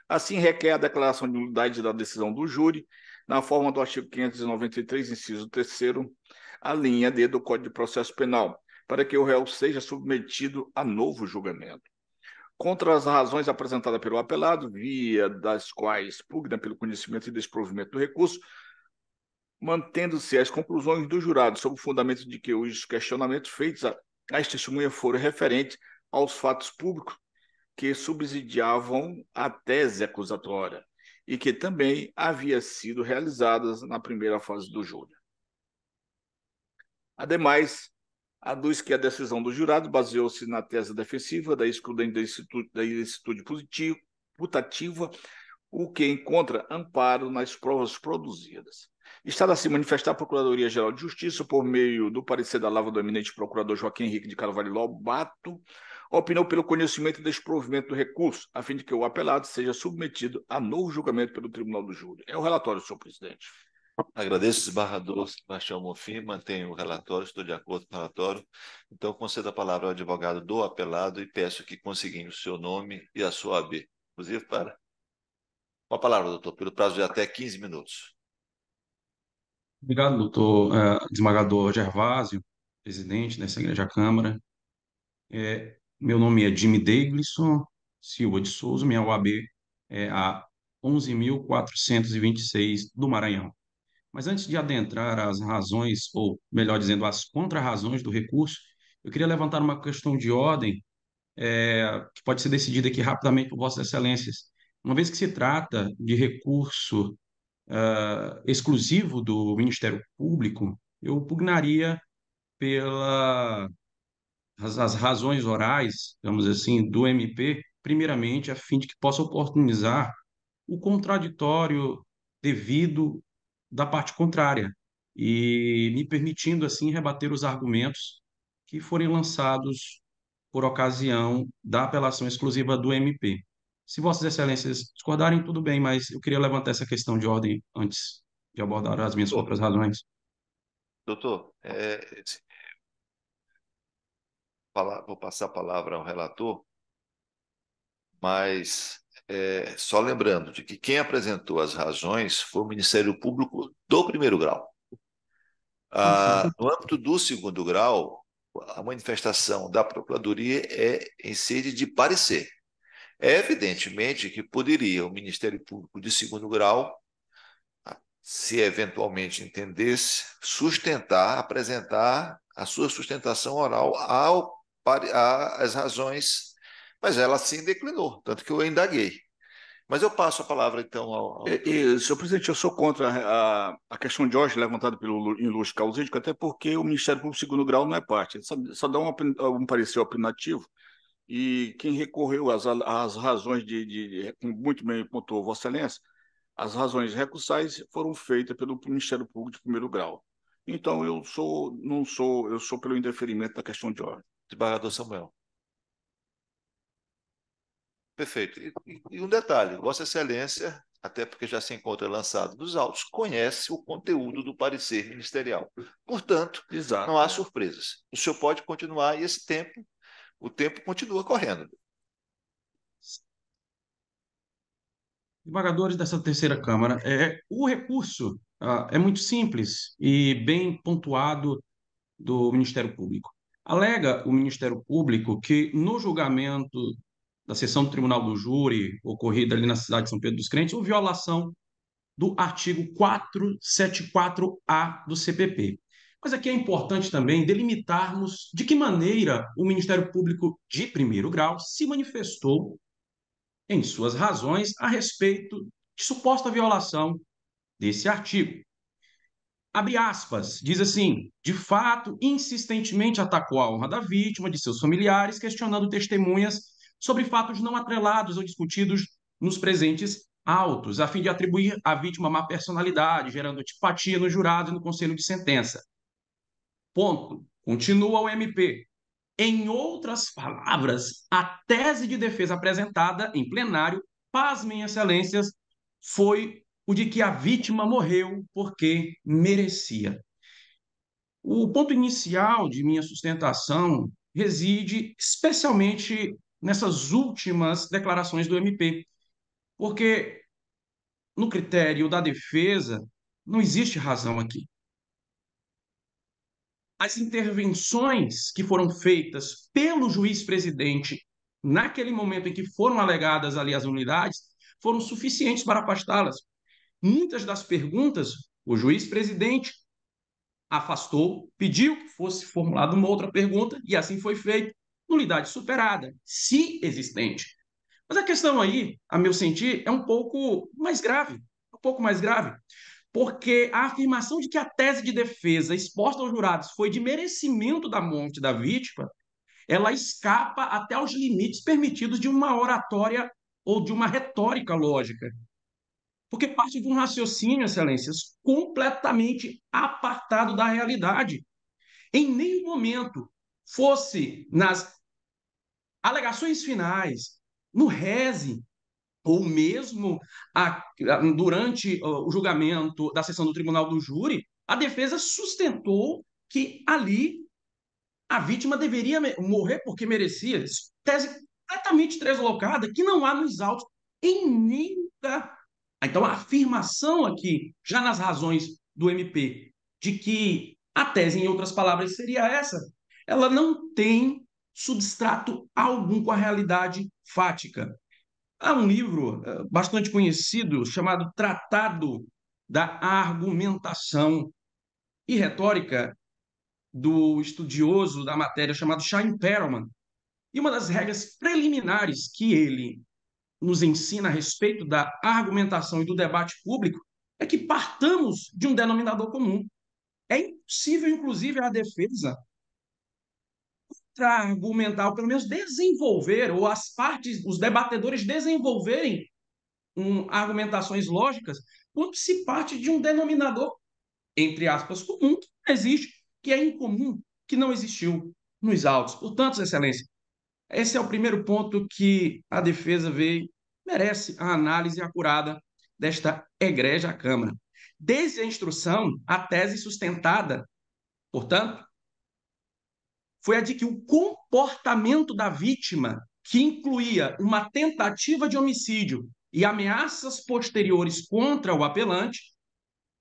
Assim, requer a declaração de nulidade da decisão do júri, na forma do artigo 593, inciso 3º, a linha D do Código de Processo Penal, para que o réu seja submetido a novo julgamento. Contra as razões apresentadas pelo apelado, via das quais pugna pelo conhecimento e desprovimento do recurso, mantendo-se as conclusões do jurado, sob o fundamento de que os questionamentos feitos às testemunhas foram referentes aos fatos públicos que subsidiavam a tese acusatória e que também havia sido realizadas na primeira fase do júri. Ademais, aduz que a decisão do jurado baseou-se na tese defensiva da excludente da ilicitude putativa, o que encontra amparo nas provas produzidas. Está a se manifestar a Procuradoria-Geral de Justiça, por meio do parecer da lavra do eminente procurador Joaquim Henrique de Carvalho Lobato, opinou pelo conhecimento e desprovimento do recurso, a fim de que o apelado seja submetido a novo julgamento pelo Tribunal do Júri. É o relatório, senhor presidente. Agradeço, desembargador Sebastião Bonfim, mantenho o relatório, estou de acordo com o relatório. Então, concedo a palavra ao advogado do apelado e peço que consigam o seu nome e a sua AB. Inclusive, com a palavra, doutor, pelo prazo de até 15 minutos. Obrigado, doutor desembargador Gervásio, presidente dessa Igreja Câmara. Meu nome é Jimmy Daglison Silva de Souza, minha OAB é a 11.426 do Maranhão. Mas antes de adentrar as razões, ou melhor dizendo, as contrarrazões do recurso, eu queria levantar uma questão de ordem que pode ser decidida aqui rapidamente por Vossas Excelências. Uma vez que se trata de recurso exclusivo do Ministério Público, eu pugnaria pelas as razões orais, digamos assim, do MP, primeiramente, a fim de que possa oportunizar o contraditório devido da parte contrária. e me permitindo, assim, rebater os argumentos que forem lançados por ocasião da apelação exclusiva do MP. Se Vossas Excelências discordarem, tudo bem, mas eu queria levantar essa questão de ordem antes de abordar as minhas Doutor, próprias razões. doutor, vou passar a palavra ao relator, mas só lembrando de que quem apresentou as razões foi o Ministério Público do primeiro grau. Sim, sim. No âmbito do segundo grau, a manifestação da Procuradoria é em sede de parecer. É evidentemente que poderia o Ministério Público de segundo grau, se eventualmente entendesse, apresentar a sua sustentação oral às razões, mas ela sim declinou, tanto que eu indaguei. Mas eu passo a palavra, então, Senhor presidente, eu sou contra a questão de hoje levantada pelo ilustre causídico, até porque o Ministério Público segundo grau não é parte, ele só dá um parecer opinativo, e quem recorreu às razões como muito bem pontuou Vossa Excelência, as razões recursais foram feitas pelo Ministério Público de primeiro grau. Então, eu sou pelo indeferimento da questão de ordem. desembargador Samuel. Perfeito. E um detalhe, Vossa Excelência, até porque já se encontra lançado nos autos, conhece o conteúdo do parecer ministerial. Portanto, Exato. não há surpresas. O senhor pode continuar e o tempo continua correndo. Desembargadores dessa terceira Câmara, o recurso é muito simples e bem pontuado do Ministério Público. Alega o Ministério Público que, no julgamento da sessão do Tribunal do Júri, ocorrida ali na cidade de São Pedro dos Crentes, houve violação do artigo 474-A do CPP. Mas aqui é importante também delimitarmos de que maneira o Ministério Público de primeiro grau se manifestou em suas razões a respeito de suposta violação desse artigo. Abre aspas, diz assim: de fato, insistentemente atacou a honra da vítima, de seus familiares, questionando testemunhas sobre fatos não atrelados ou discutidos nos presentes autos, a fim de atribuir à vítima má personalidade, gerando antipatia no jurado e no conselho de sentença. Ponto. Continua o MP. Em outras palavras, a tese de defesa apresentada em plenário, pasmem, excelências, foi o de que a vítima morreu porque merecia. O ponto inicial de minha sustentação reside especialmente nessas últimas declarações do MP, porque no critério da defesa não existe razão aqui. As intervenções que foram feitas pelo juiz-presidente naquele momento em que foram alegadas ali as unidades foram suficientes para afastá-las. Muitas das perguntas, o juiz-presidente afastou, pediu que fosse formulada uma outra pergunta, e assim foi feito, nulidade superada, se existente. Mas a questão aí, a meu sentir, é um pouco mais grave, porque a afirmação de que a tese de defesa exposta aos jurados foi de merecimento da morte da vítima, ela escapa até aos limites permitidos de uma oratória ou de uma retórica lógica, porque parte de um raciocínio, excelências, completamente apartado da realidade. Em nenhum momento, fosse nas alegações finais, no rese, ou mesmo durante o julgamento da sessão do Tribunal do Júri, a defesa sustentou que ali a vítima deveria morrer porque merecia. Tese completamente deslocada, que não há nos autos em nenhum lugar. Então, a afirmação aqui, já nas razões do MP, de que a tese, em outras palavras, seria essa, ela não tem substrato algum com a realidade fática. Há um livro bastante conhecido chamado Tratado da Argumentação e Retórica do estudioso da matéria chamado Chaim Perelman. E uma das regras preliminares que ele nos ensina a respeito da argumentação e do debate público é que partamos de um denominador comum. É impossível, inclusive, a defesa argumentar, ou pelo menos desenvolver, ou as partes, os debatedores desenvolverem argumentações lógicas, quando se parte de um denominador entre aspas, comum, que não existe, que é incomum, que não existiu nos autos. Portanto, Excelência, esse é o primeiro ponto que a defesa merece a análise acurada desta egrégia Câmara. Desde a instrução, a tese sustentada, portanto, foi a de que o comportamento da vítima, que incluía uma tentativa de homicídio e ameaças posteriores contra o apelante,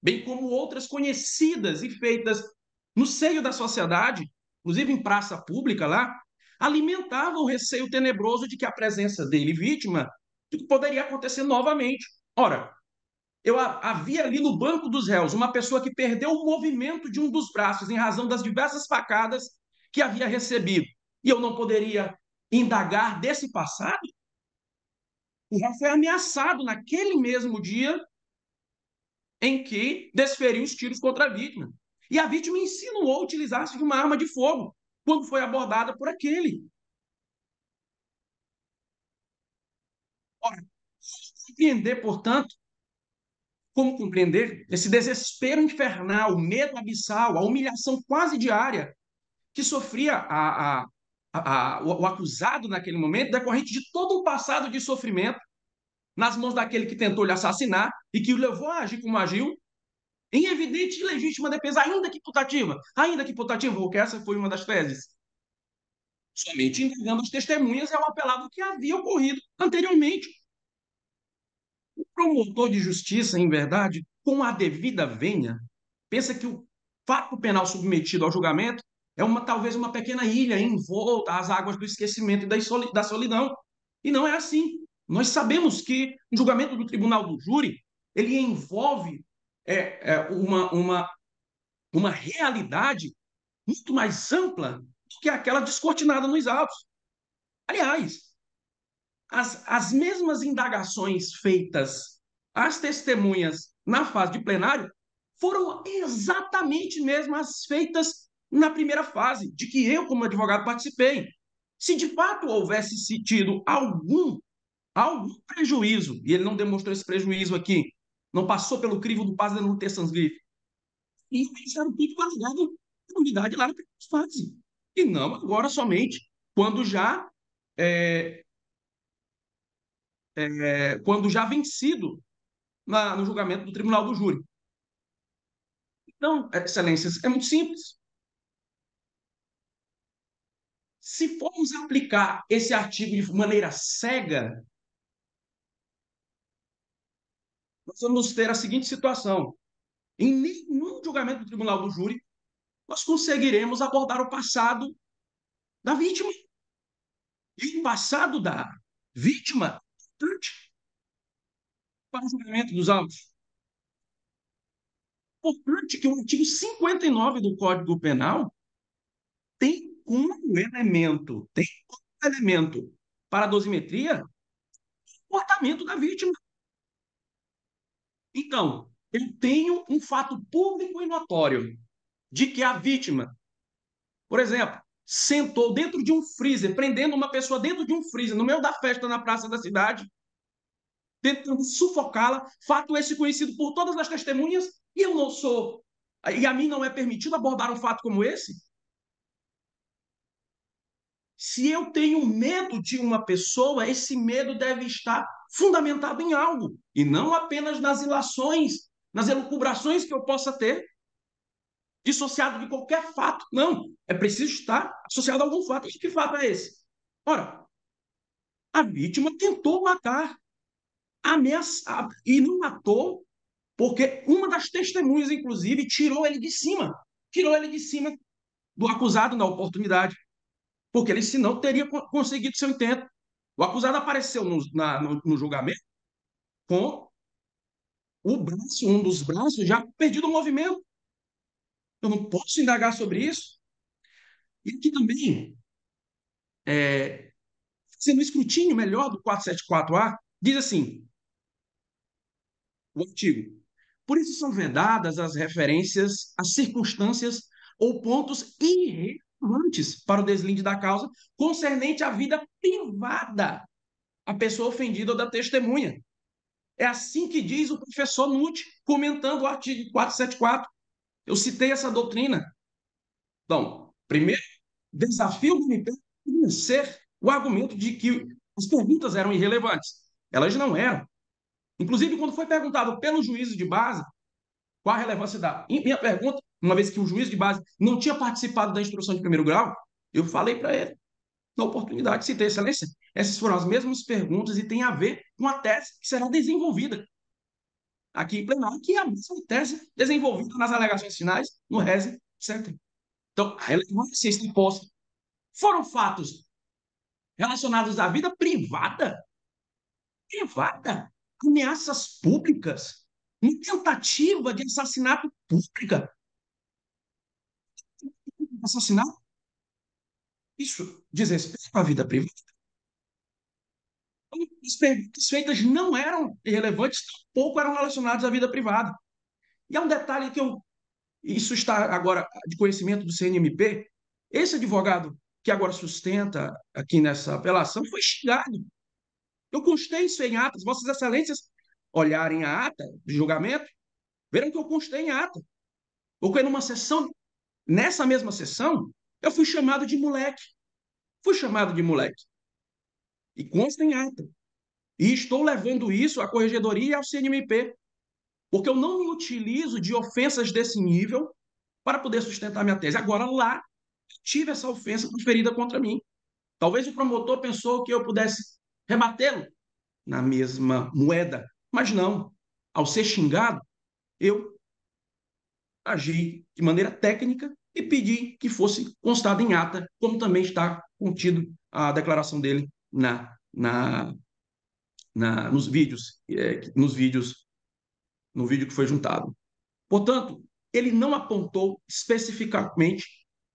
bem como outras conhecidas e feitas no seio da sociedade, inclusive em praça pública lá, alimentava o receio tenebroso de que a presença dele, vítima, de que poderia acontecer novamente. Ora, eu havia ali no banco dos réus uma pessoa que perdeu o movimento de um dos braços em razão das diversas facadas que havia recebido. E eu não poderia indagar desse passado? O réu foi ameaçado naquele mesmo dia em que desferiu os tiros contra a vítima. E a vítima insinuou utilizar-se de uma arma de fogo quando foi abordada por aquele. Ora, portanto, como compreender esse desespero infernal, o medo abissal, a humilhação quase diária que sofria o acusado naquele momento, decorrente de todo um passado de sofrimento nas mãos daquele que tentou lhe assassinar e que o levou a agir como agiu, em evidente e legítima defesa, ainda que putativa, porque essa foi uma das teses. Somente indagando as testemunhas é o apelado que havia ocorrido anteriormente. O promotor de justiça, em verdade, com a devida vênia, pensa que o fato penal submetido ao julgamento é talvez uma pequena ilha envolta às águas do esquecimento e da solidão. E não é assim. Nós sabemos que o julgamento do tribunal do júri ele envolve uma realidade muito mais ampla do que aquela descortinada nos autos. Aliás, as mesmas indagações feitas às testemunhas na fase de plenário foram exatamente mesmas feitas na primeira fase, de que eu, como advogado, participei. Se de fato houvesse tido algum prejuízo, e ele não demonstrou esse prejuízo aqui, não passou pelo crivo do Paz de Luther Sansgriffe, e isso era tudo guardado na unidade lá na primeira fase. E não agora somente, quando já vencido no julgamento do Tribunal do Júri. Então, Excelências, é muito simples. Se formos aplicar esse artigo de maneira cega, nós vamos ter a seguinte situação. Em nenhum julgamento do Tribunal do Júri, nós conseguiremos abordar o passado da vítima. E o passado da vítima é importante para o julgamento dos autos. É importante que o artigo 59 do Código Penal tem como elemento para a dosimetria o comportamento da vítima. Então, eu tenho um fato público e notório de que a vítima, por exemplo, sentou dentro de um freezer, prendendo uma pessoa dentro de um freezer, no meio da festa na praça da cidade, tentando sufocá-la, fato esse conhecido por todas as testemunhas, e eu não sou, e a mim não é permitido abordar um fato como esse? Se eu tenho medo de uma pessoa, esse medo deve estar fundamentado em algo, e não apenas nas ilações, nas elucubrações que eu possa ter, dissociado de qualquer fato. Não, é preciso estar associado a algum fato. E que fato é esse? Ora, a vítima tentou matar, ameaçar, e não matou, porque uma das testemunhas, inclusive, tirou ele de cima do acusado na oportunidade, porque ele, senão, teria conseguido seu intento. O acusado apareceu no julgamento com um dos braços já perdido o movimento. Eu não posso indagar sobre isso. E aqui também, sendo um escrutínio melhor do 474A, diz assim, o artigo: por isso são vedadas as referências às circunstâncias ou pontos irrelevantes para o deslinde da causa concernente à vida privada da pessoa ofendida ou da testemunha. É assim que diz o professor Nutt, comentando o artigo 474. Eu citei essa doutrina. Então, primeiro, desafio do MP ser o argumento de que as perguntas eram irrelevantes. Elas não eram. Inclusive, quando foi perguntado pelo juízo de base qual a relevância da minha pergunta, uma vez que o juiz de base não tinha participado da instrução de primeiro grau, eu falei para ele, na oportunidade, citei, excelência, essas foram as mesmas perguntas e tem a ver com a tese que será desenvolvida aqui em plenário, que é a mesma tese desenvolvida nas alegações finais, no RESE, etc. Então, a relevância está posta. Foram fatos relacionados à vida privada, ameaças públicas, uma tentativa de assassinato pública. Assassinato, isso diz respeito à vida privada. As perguntas feitas não eram irrelevantes, tampouco eram relacionadas à vida privada. E há um detalhe que isso está agora de conhecimento do CNMP, esse advogado que agora sustenta aqui nessa apelação foi xingado. Eu constei isso em atas. Vossas Excelências olharem a ata de julgamento, verão que eu constei em ata. Porque nessa mesma sessão, eu fui chamado de moleque. Fui chamado de moleque. E consta em ata. E estou levando isso à corregedoria e ao CNMP, porque eu não me utilizo de ofensas desse nível para poder sustentar minha tese. Agora, lá, tive essa ofensa proferida contra mim. Talvez o promotor pensou que eu pudesse rebatê-lo na mesma moeda, mas não. Ao ser xingado, eu agi de maneira técnica e pedi que fosse constado em ata, como também está contido a declaração dele nos vídeos, no vídeo que foi juntado. Portanto, ele não apontou especificamente,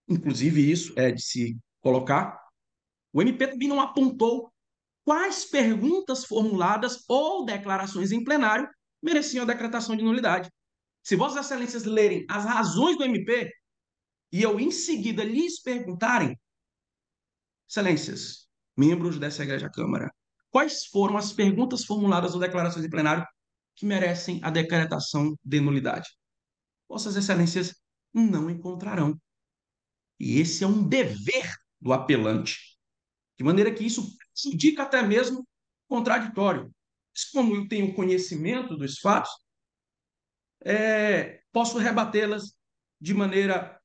inclusive isso é de se colocar, o MP também não apontou quais perguntas formuladas ou declarações em plenário mereciam a decretação de nulidade. Se Vossas Excelências lerem as razões do MP e eu em seguida lhes perguntarem, Excelências, membros dessa Igreja Câmara, quais foram as perguntas formuladas ou declarações em plenário que merecem a decretação de nulidade? Vossas Excelências não encontrarão. E esse é um dever do apelante, de maneira que isso indica até mesmo contraditório. Mas como eu tenho conhecimento dos fatos, posso rebatê-las de maneira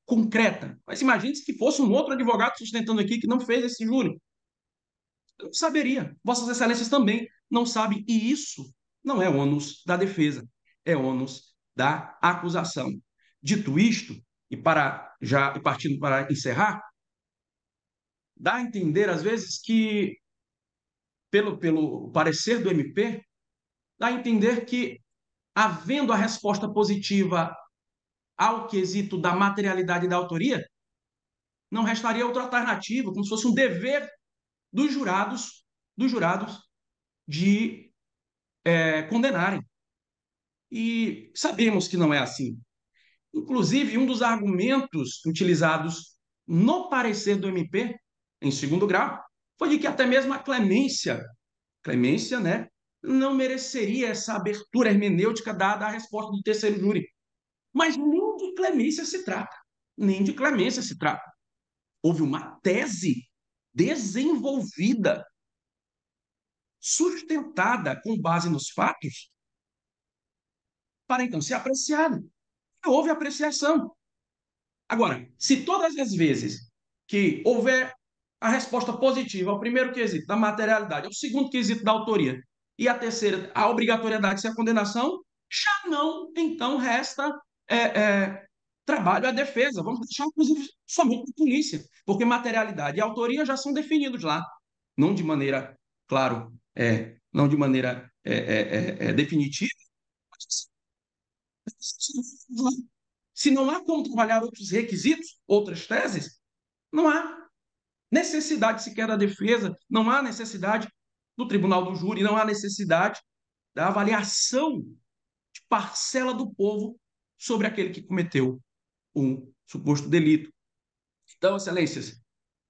concreta. Mas imagine que fosse um outro advogado sustentando aqui que não fez esse júri. Eu saberia. Vossas Excelências também não sabem. E isso não é ônus da defesa, é ônus da acusação. Dito isto, e partindo para encerrar, dá a entender, às vezes, que, pelo parecer do MP, dá a entender que, havendo a resposta positiva ao quesito da materialidade da autoria, não restaria outra alternativa, como se fosse um dever dos jurados de condenarem. E sabemos que não é assim. Inclusive, um dos argumentos utilizados no parecer do MP, em segundo grau, foi de que até mesmo a clemência, né, não mereceria essa abertura hermenêutica dada à resposta do terceiro júri. Mas nem de clemência se trata. Nem de clemência se trata. Houve uma tese desenvolvida, sustentada com base nos fatos, para então ser apreciada. Houve apreciação. Agora, se todas as vezes que houver a resposta positiva ao primeiro quesito da materialidade, ao segundo quesito da autoria e a terceira, a obrigatoriedade de ser a condenação, já não, então, resta trabalho à defesa. Vamos deixar, inclusive, somente a polícia, porque materialidade e autoria já são definidos lá, não de maneira, claro, não de maneira definitiva. Se não há como trabalhar outros requisitos, outras teses, não há necessidade sequer da defesa, não há necessidade do tribunal do júri, não há necessidade da avaliação de parcela do povo sobre aquele que cometeu um suposto delito. Então, Excelências,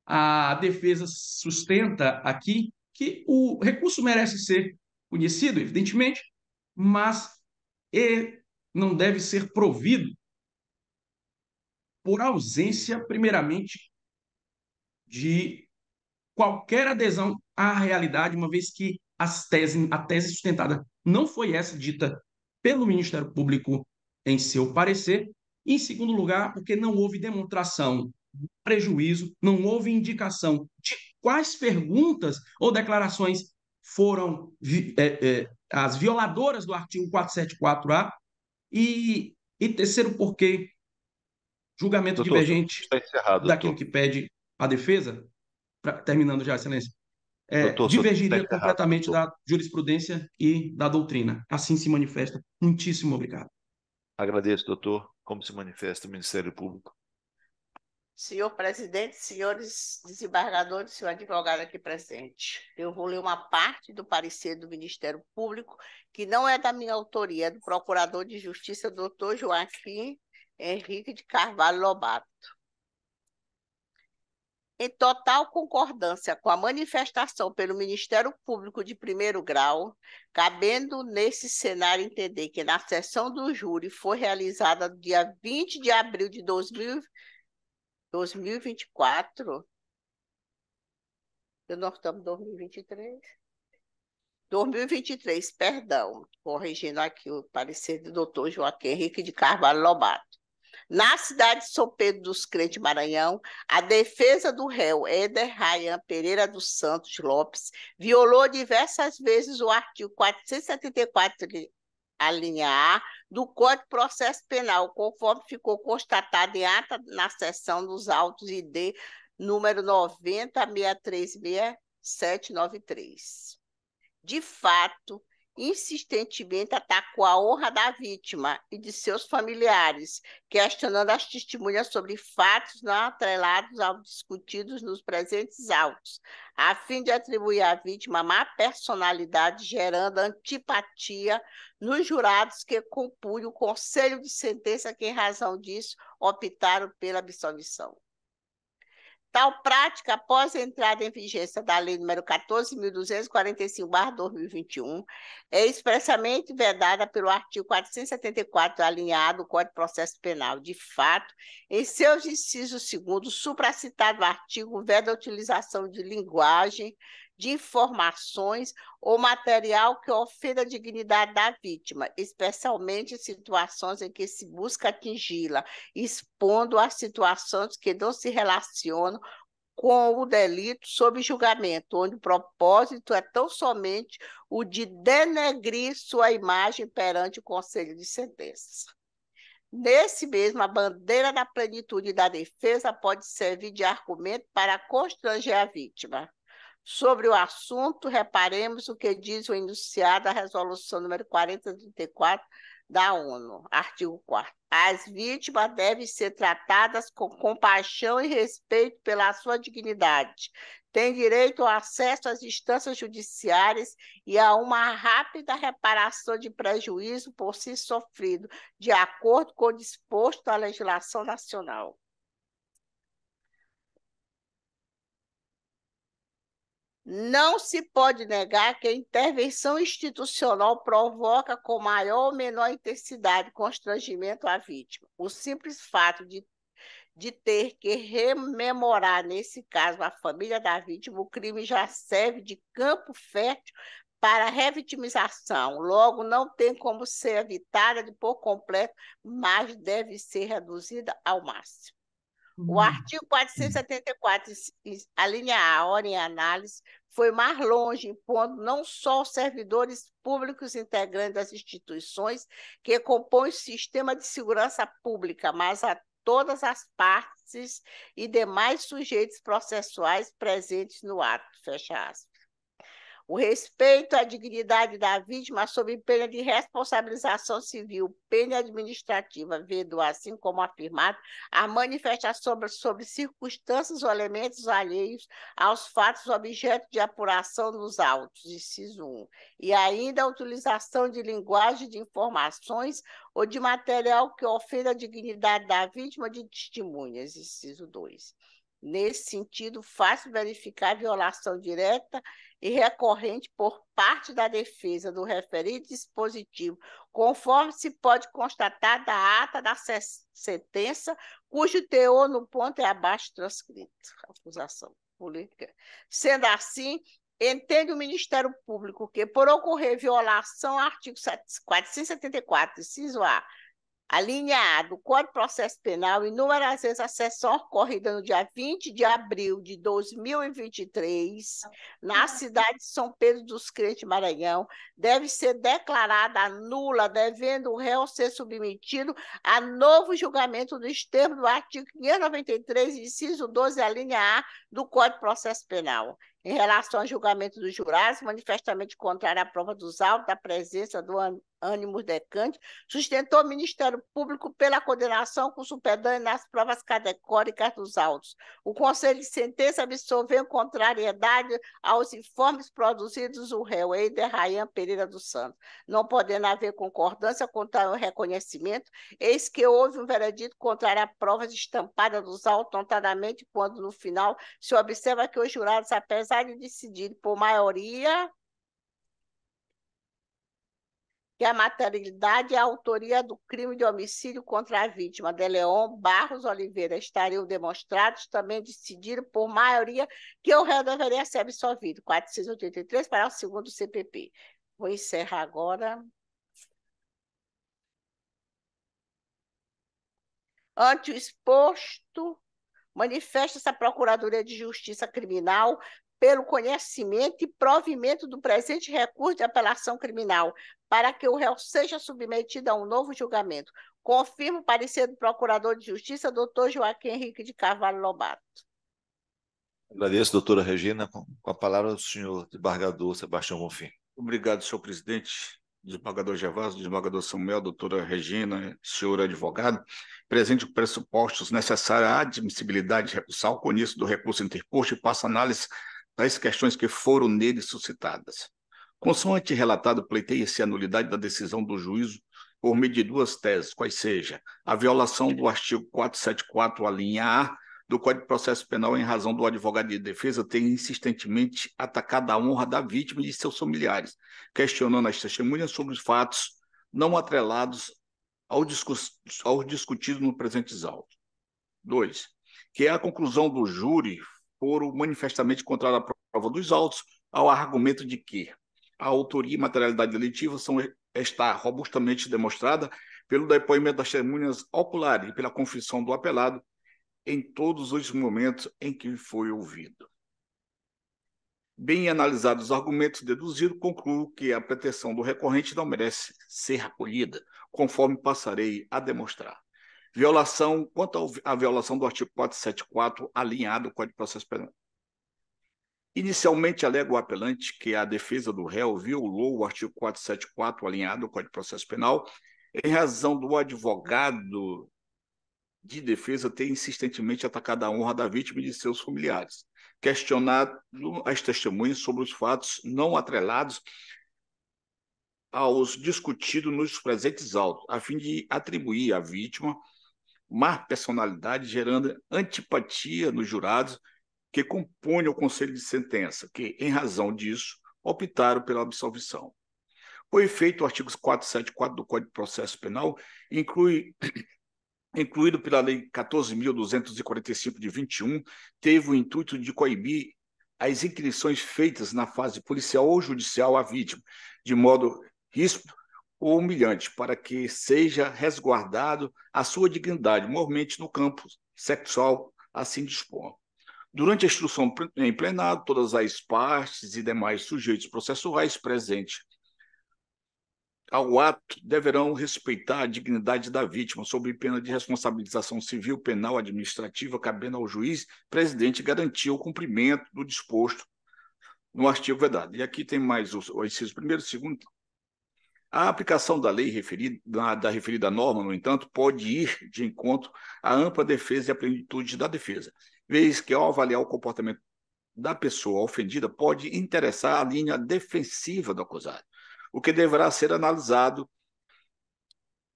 a defesa sustenta aqui que o recurso merece ser conhecido, evidentemente, mas não deve ser provido por ausência, primeiramente, de qualquer adesão à realidade, uma vez que a tese sustentada não foi essa dita pelo Ministério Público em seu parecer, e, em segundo lugar, porque não houve demonstração de prejuízo, não houve indicação de quais perguntas ou declarações foram as violadoras do artigo 474-A, e terceiro, porque julgamento Doutor, seu tempo divergente está encerrado, daquilo doutor. que pede a defesa, terminando já, Excelência, Doutor, seu tempo está divergiria encerrado, completamente doutor. da jurisprudência e da doutrina. Assim se manifesta. Muitíssimo obrigado. Agradeço, doutor. Como se manifesta o Ministério Público? Senhor presidente, senhores desembargadores, senhor advogado aqui presente, eu vou ler uma parte do parecer do Ministério Público, que não é da minha autoria, é do Procurador de Justiça, doutor Joaquim Henrique de Carvalho Lobato. Em total concordância com a manifestação pelo Ministério Público de primeiro grau, cabendo nesse cenário entender que na sessão do júri foi realizada no dia 20 de abril de 2024, nós estamos em 2023? 2023, perdão, corrigindo aqui o parecer do doutor Joaquim Henrique de Carvalho Lobato. Na cidade de São Pedro dos Crentes, Maranhão, a defesa do réu Éder Rayan Pereira dos Santos Lopes violou diversas vezes o artigo 474, a linha A, do Código de Processo Penal, conforme ficou constatado em ata na seção dos autos ID número 90.636.793. De fato, insistentemente atacou a honra da vítima e de seus familiares, questionando as testemunhas sobre fatos não atrelados aos discutidos nos presentes autos, a fim de atribuir à vítima má personalidade, gerando antipatia nos jurados que compunham o conselho de sentença, que, em razão disso, optaram pela absolvição. Tal prática, após a entrada em vigência da Lei nº 14.245/2021, é expressamente vedada pelo artigo 474, alinhado do Código de Processo Penal. De fato, em seus incisos 2º, supracitado artigo veda a utilização de linguagem, de informações ou material que ofenda a dignidade da vítima, especialmente em situações em que se busca atingi-la, expondo a situações que não se relacionam com o delito sob julgamento, onde o propósito é tão somente o de denegrir sua imagem perante o Conselho de Sentença. Nesse mesmo, a bandeira da plenitude da defesa pode servir de argumento para constranger a vítima. Sobre o assunto, reparemos o que diz o enunciado da resolução número 4034 da ONU, artigo 4º. As vítimas devem ser tratadas com compaixão e respeito pela sua dignidade. Têm direito ao acesso às instâncias judiciárias e a uma rápida reparação de prejuízo por si sofrido, de acordo com o disposto da legislação nacional. Não se pode negar que a intervenção institucional provoca com maior ou menor intensidade constrangimento à vítima. O simples fato de ter que rememorar, nesse caso, a família da vítima, o crime já serve de campo fértil para a revitimização. Logo, não tem como ser evitada por completo, mas deve ser reduzida ao máximo. O artigo 474, a linha A, hora em análise, foi mais longe, impondo não só aos servidores públicos integrantes das instituições que compõem o sistema de segurança pública, mas a todas as partes e demais sujeitos processuais presentes no ato. Fecha aspas. O respeito à dignidade da vítima sob pena de responsabilização civil, pena administrativa, vendo, assim como afirmado, a manifestação sobre circunstâncias ou elementos alheios aos fatos objeto de apuração nos autos, inciso 1, e ainda a utilização de linguagem de informações ou de material que ofenda a dignidade da vítima de testemunhas, inciso 2. Nesse sentido, fácil verificar a violação direta e recorrente por parte da defesa do referido dispositivo, conforme se pode constatar da ata da sentença, cujo teor no ponto é abaixo transcrito. Acusação política. Sendo assim, entende o Ministério Público que, por ocorrer violação ao artigo 474, inciso A, a linha A do Código de Processo Penal, inúmeras vezes a sessão ocorrida no dia 20 de abril de 2023, na cidade de São Pedro dos Crentes, Maranhão, deve ser declarada nula, devendo o réu ser submetido a novo julgamento nos termos do artigo 593, inciso 12, a linha A do Código de Processo Penal. Em relação ao julgamento dos jurados, manifestamente contrário à prova dos autos, da presença do ânimo decante, sustentou o Ministério Público pela condenação com supedâneo nas provas categóricas dos autos. O Conselho de Sentença absolveu contrariedade aos informes produzidos do réu Eider Rayan Pereira dos Santos. Não podendo haver concordância quanto ao reconhecimento, eis que houve um veredito contrário a provas estampadas dos autos, notadamente quando, no final, se observa que os jurados, apesar de decidir por maioria que a materialidade e a autoria do crime de homicídio contra a vítima, Deleon Barros Oliveira, estariam demonstrados, também decidiram por maioria que o réu deveria ser absolvido. 483, parágrafo 2º do CPP. Vou encerrar agora. Ante o exposto, manifesta-se a Procuradoria de Justiça Criminal pelo conhecimento e provimento do presente recurso de apelação criminal, para que o réu seja submetido a um novo julgamento. Confirmo o parecer do Procurador de Justiça, doutor Joaquim Henrique de Carvalho Lobato. Agradeço, doutora Regina. Com a palavra do senhor desembargador Sebastião Bonfim. Obrigado, senhor presidente, desembargador Gervásio, desembargador Samuel, doutora Regina, senhor advogado. Presente os pressupostos necessários à admissibilidade recursal, conheço do recurso interposto e passo análise das questões que foram nele suscitadas. Consoante relatado, pleiteia-se a nulidade da decisão do juízo por meio de duas teses, quais seja a violação do artigo 474, a linha A, do Código de Processo Penal, em razão do advogado de defesa ter insistentemente atacado a honra da vítima e de seus familiares, questionando as testemunhas sobre os fatos não atrelados ao discutido no presentes autos. 2. Que é a conclusão do júri foram manifestamente contrária à prova dos autos, ao argumento de que a autoria e materialidade delitiva está robustamente demonstrada pelo depoimento das testemunhas oculares e pela confissão do apelado em todos os momentos em que foi ouvido. Bem analisados os argumentos deduzidos, concluo que a pretensão do recorrente não merece ser acolhida, conforme passarei a demonstrar. Quanto à violação do artigo 474, alinhado ao Código de Processo Penal. Inicialmente, alega o apelante que a defesa do réu violou o artigo 474, alinhado ao Código de Processo Penal, em razão do advogado de defesa ter insistentemente atacado a honra da vítima e de seus familiares, questionado as testemunhas sobre os fatos não atrelados aos discutidos nos presentes autos, a fim de atribuir à vítima má personalidade, gerando antipatia nos jurados que compõem o Conselho de Sentença, que, em razão disso, optaram pela absolvição. Com efeito, o artigo 474 do Código de Processo Penal incluído pela Lei 14.245 de 21, teve o intuito de coibir as inquirições feitas na fase policial ou judicial à vítima, de modo ríspido ou humilhante, para que seja resguardado a sua dignidade, mormente no campo sexual, assim dispõe. Durante a instrução em plenário, todas as partes e demais sujeitos processuais presentes ao ato deverão respeitar a dignidade da vítima, sob pena de responsabilização civil, penal, administrativa, cabendo ao juiz presidente garantir o cumprimento do disposto no artigo vedado. E aqui tem mais o inciso 1º e 2º. A aplicação da lei da referida norma, no entanto, pode ir de encontro à ampla defesa e à plenitude da defesa, vez que, ao avaliar o comportamento da pessoa ofendida, pode interessar a linha defensiva do acusado, o que deverá ser analisado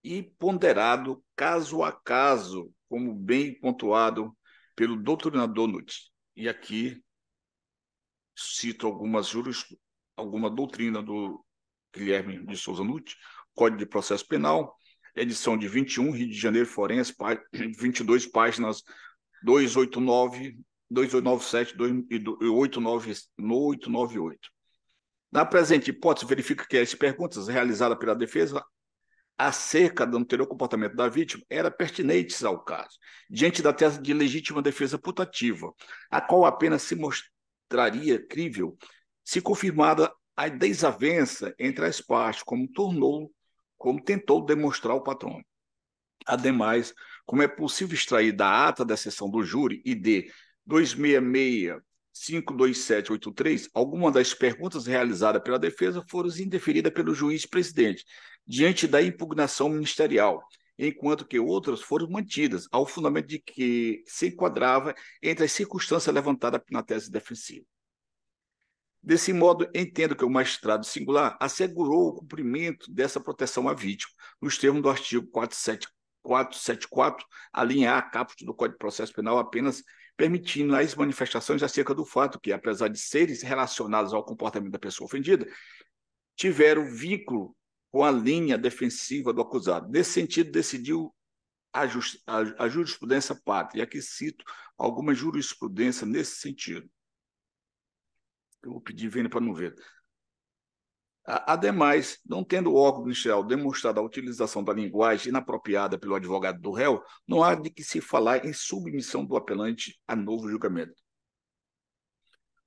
e ponderado caso a caso, como bem pontuado pelo doutrinador Nutt. E aqui cito alguma doutrina do Guilherme de Souza Nutt, Código de Processo Penal, edição de 21, Rio de Janeiro, Forense, 22 páginas 289, 2897 e 898. Na presente hipótese, verifica que as perguntas realizadas pela defesa acerca do anterior comportamento da vítima eram pertinentes ao caso, diante da tese de legítima defesa putativa, a qual apenas se mostraria crível se confirmada a desavença entre as partes, como tentou demonstrar o patrão. Ademais, como é possível extrair da ata da sessão do júri ID 266-52783, algumas das perguntas realizadas pela defesa foram indeferidas pelo juiz presidente, diante da impugnação ministerial, enquanto que outras foram mantidas, ao fundamento de que se enquadrava entre as circunstâncias levantadas na tese defensiva. Desse modo, entendo que o magistrado singular assegurou o cumprimento dessa proteção à vítima, nos termos do artigo 474, a linha A, caput do Código de Processo Penal, apenas permitindo as manifestações acerca do fato que, apesar de serem relacionadas ao comportamento da pessoa ofendida, tiveram vínculo com a linha defensiva do acusado. Nesse sentido, decidiu a jurisprudência pátria, e aqui cito alguma jurisprudência nesse sentido. Eu vou pedir vênia para não ver. Ademais, não tendo o órgão ministerial demonstrado a utilização da linguagem inapropriada pelo advogado do réu, não há de que se falar em submissão do apelante a novo julgamento.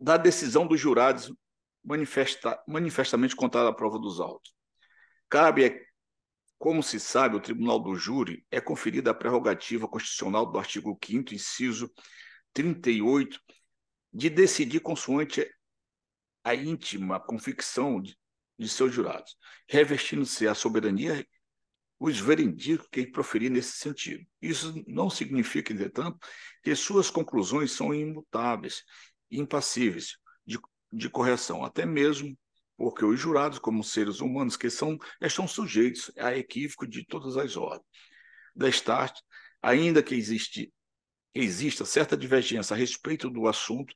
Da decisão dos jurados manifestamente contrária à prova dos autos. Cabe, como se sabe, o tribunal do júri é conferida a prerrogativa constitucional do artigo 5º, inciso 38, de decidir consoante a íntima convicção de seus jurados, revestindo-se a soberania os veredictos que proferir nesse sentido. Isso não significa, entretanto, que suas conclusões são imutáveis e impassíveis de correção, até mesmo porque os jurados, como seres humanos que são, estão sujeitos a equívoco de todas as ordens. Destarte, ainda que exista certa divergência a respeito do assunto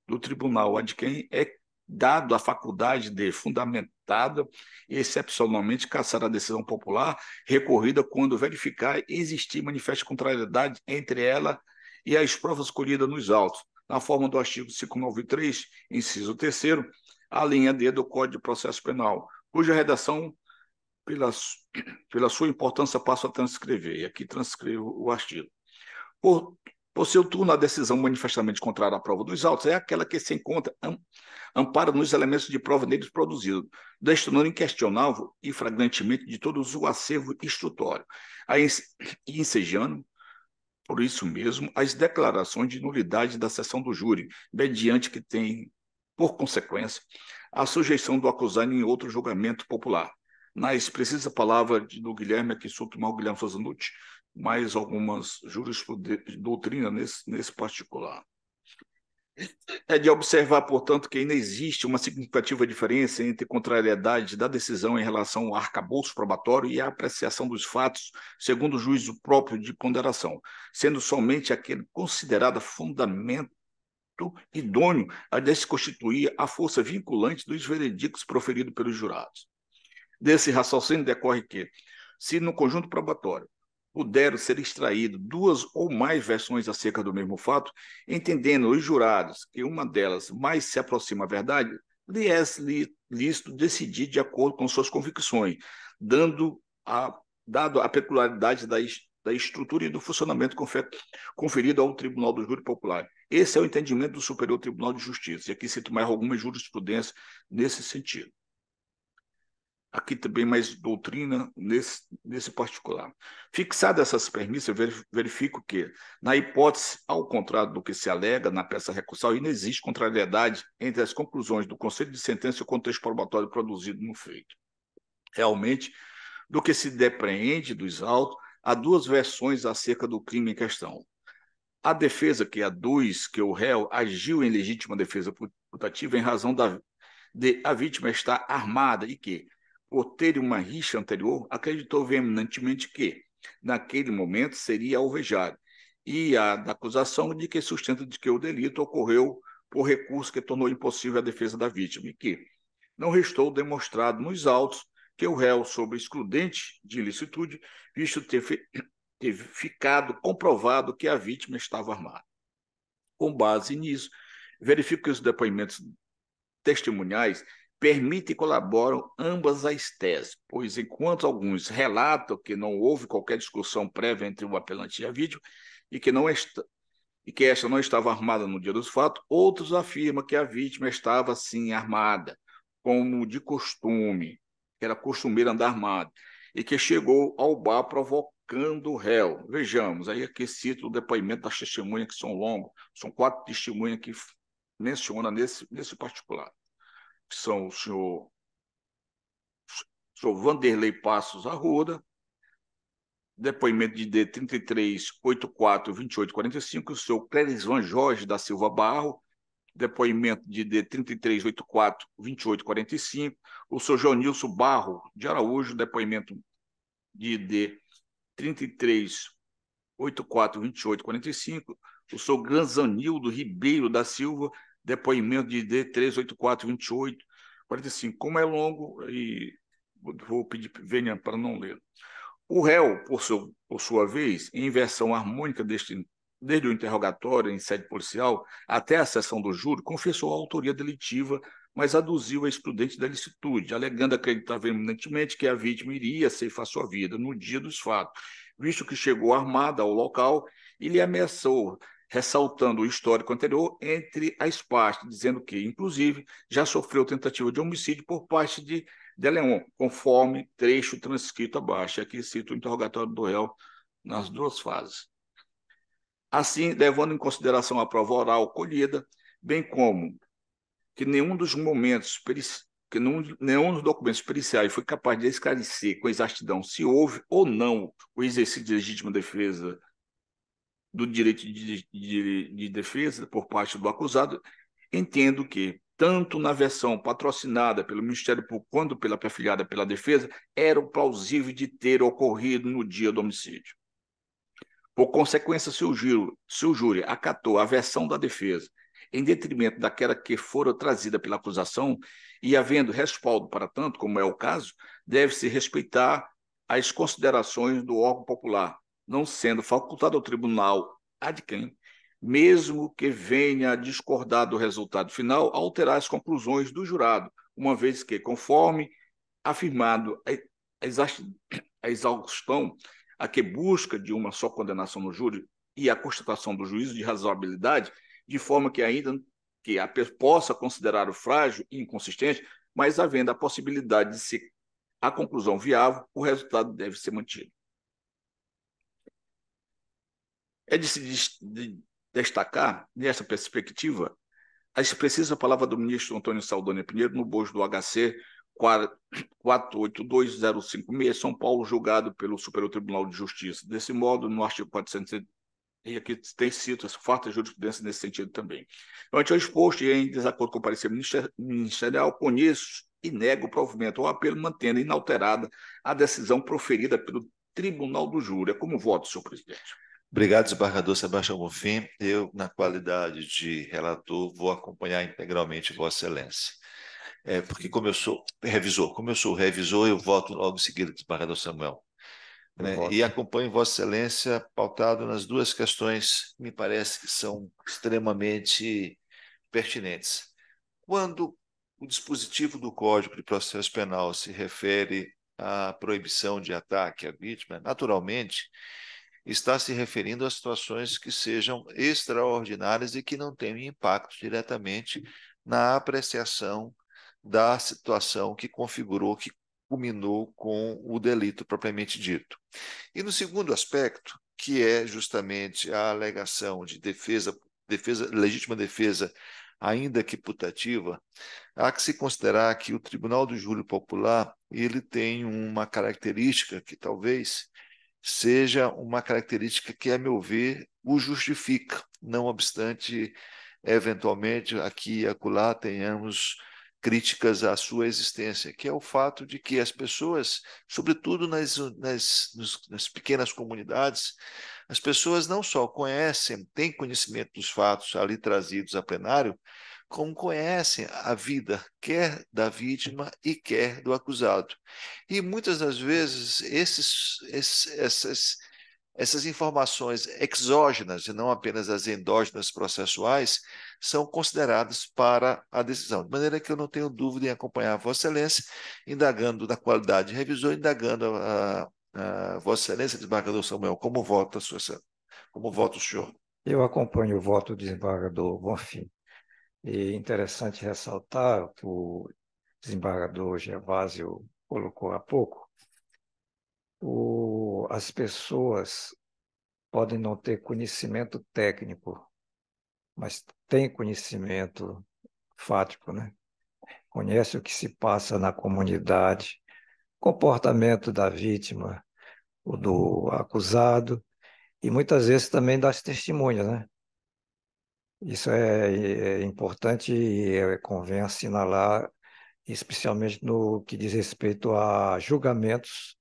do tribunal, a de quem é dado a faculdade de, fundamentada e excepcionalmente, cassar a decisão popular recorrida quando verificar existir manifesta contrariedade entre ela e as provas colhidas nos autos, na forma do artigo 593, inciso 3º, a linha D do Código de Processo Penal, cuja redação, pela sua importância, passo a transcrever. E aqui transcrevo o artigo. Por seu turno, a decisão manifestamente contrária à prova dos autos é aquela que se encontra ampara nos elementos de prova neles produzidos, destinando inquestionável e flagrantemente de todos o acervo instrutório, e ensejando, por isso mesmo, as declarações de nulidade da sessão do júri, mediante que tem, por consequência, a sujeição do acusado em outro julgamento popular. Na precisa palavra do Guilherme, aqui sou o Guilherme Souza Nutti, mais algumas doutrinas nesse particular. É de observar, portanto, que ainda existe uma significativa diferença entre contrariedade da decisão em relação ao arcabouço probatório e a apreciação dos fatos segundo o juízo próprio de ponderação, sendo somente aquele considerado fundamento idôneo a desconstituir a força vinculante dos veredictos proferidos pelos jurados. Desse raciocínio decorre que, se no conjunto probatório puderam ser extraídas duas ou mais versões acerca do mesmo fato, entendendo os jurados que uma delas mais se aproxima à verdade, lhe é lícito decidir de acordo com suas convicções, dado a peculiaridade da estrutura e do funcionamento conferido ao Tribunal do Júri Popular. Esse é o entendimento do Superior Tribunal de Justiça, e aqui cito mais algumas jurisprudências nesse sentido. Aqui também mais doutrina nesse particular. Fixadas essas premissas, verifico que, na hipótese, ao contrário do que se alega na peça recursal, não existe contrariedade entre as conclusões do Conselho de Sentença e o contexto probatório produzido no feito. Realmente, do que se depreende dos autos, há duas versões acerca do crime em questão. A defesa que aduz que o réu agiu em legítima defesa putativa em razão de a vítima estar armada e que, por ter uma rixa anterior, acreditou veementemente que, naquele momento, seria alvejado, e a da acusação de que sustenta de que o delito ocorreu por recurso que tornou impossível a defesa da vítima, e que não restou demonstrado nos autos que o réu sobre excludente de ilicitude, visto ter ficado comprovado que a vítima estava armada. Com base nisso, verifico que os depoimentos testemunhais permitem e colaboram ambas as teses, pois enquanto alguns relatam que não houve qualquer discussão prévia entre o apelante e a vítima e que esta não estava armada no dia dos fatos, outros afirmam que a vítima estava sim armada, como de costume, que era costumeiro andar armado, e que chegou ao bar provocando o réu. Vejamos, aí aqui cito o depoimento das testemunhas, que são longos, são 4 testemunhas que menciona nesse particular, que são o senhor Vanderlei Passos Arruda, depoimento de D 33842845, o senhor Clérisvan Jorge da Silva Barro, depoimento de D 33842845, o senhor Jonilson Barro de Araújo, depoimento de D 33842845, o senhor Granzanildo Ribeiro da Silva, depoimento de D 3842845. Como é longo, e vou pedir venha para não ler. O réu, por sua vez, em versão harmônica desde o interrogatório em sede policial até a sessão do júri, confessou a autoria delitiva, mas aduziu a excludente da ilicitude, alegando acreditar veementemente que a vítima iria ceifar sua vida no dia dos fatos, visto que chegou armada ao local e lhe ameaçou, ressaltando o histórico anterior entre as partes, dizendo que, inclusive, já sofreu tentativa de homicídio por parte de Leon, conforme trecho transcrito abaixo. Aqui cito o interrogatório do réu nas 2 fases. Assim, levando em consideração a prova oral colhida, bem como que nenhum dos documentos periciais foi capaz de esclarecer com exatidão se houve ou não o exercício de legítima defesa do direito de defesa por parte do acusado, entendo que, tanto na versão patrocinada pelo Ministério Público quanto pela perfilhada pela defesa, era plausível de ter ocorrido no dia do homicídio. Por consequência, se o júri acatou a versão da defesa em detrimento daquela que fora trazida pela acusação e havendo respaldo para tanto, como é o caso, deve-se respeitar as considerações do órgão popular, não sendo facultado ao tribunal ad quem, mesmo que venha a discordar do resultado final, alterar as conclusões do jurado, uma vez que, conforme afirmado, a exaustão a que busca de uma só condenação no júri e a constatação do juízo de razoabilidade, de forma que ainda que a possa considerar o frágil e inconsistente, mas havendo a possibilidade de ser a conclusão viável, o resultado deve ser mantido. É de se destacar, nessa perspectiva, a expressiva palavra do ministro Antônio Saldanha Pinheiro no bojo do HC 482056, São Paulo, julgado pelo Superior Tribunal de Justiça. Desse modo, no artigo 400, e aqui tem cito essa farta jurisprudência nesse sentido também. Ante o exposto e em desacordo com o parecer ministerial, conheço e nego o provimento ou apelo, mantendo inalterada a decisão proferida pelo Tribunal do Júri. É como voto, senhor presidente. Obrigado, desembargador Sebastião Bonfim. Eu, na qualidade de relator, vou acompanhar integralmente Vossa Excelência. Porque como eu sou revisor, eu voto logo em seguida, desembargador Samuel. E acompanho Vossa Excelência pautado nas 2 questões que me parece que são extremamente pertinentes. Quando o dispositivo do Código de Processo Penal se refere à proibição de ataque à vítima, naturalmente, está se referindo a situações que sejam extraordinárias e que não tenham impacto diretamente na apreciação da situação que configurou, que culminou com o delito propriamente dito. E no segundo aspecto, que é justamente a alegação de legítima defesa, ainda que putativa, há que se considerar que o Tribunal do Júri Popular ele tem uma característica que talvez seja uma característica que, a meu ver, o justifica, não obstante, eventualmente, aqui e acolá tenhamos críticas à sua existência, que é o fato de que as pessoas, sobretudo nas pequenas comunidades, as pessoas não só têm conhecimento dos fatos ali trazidos a plenário, como conhecem a vida, quer da vítima e quer do acusado. E muitas das vezes essas informações exógenas, e não apenas as endógenas processuais, são consideradas para a decisão. De maneira que eu não tenho dúvida em acompanhar Vossa Excelência, indagando na qualidade de revisor, indagando a Vossa Excelência, desembargador Samuel, como vota, como vota o senhor? Eu acompanho o voto do desembargador Bonfim. E é interessante ressaltar o que o desembargador Gervásio colocou há pouco. As pessoas podem não ter conhecimento técnico, mas têm conhecimento fático, né? Conhece o que se passa na comunidade, comportamento da vítima, o do acusado, e muitas vezes também das testemunhas, né? Isso é importante e convém assinalar, especialmente no que diz respeito a julgamentos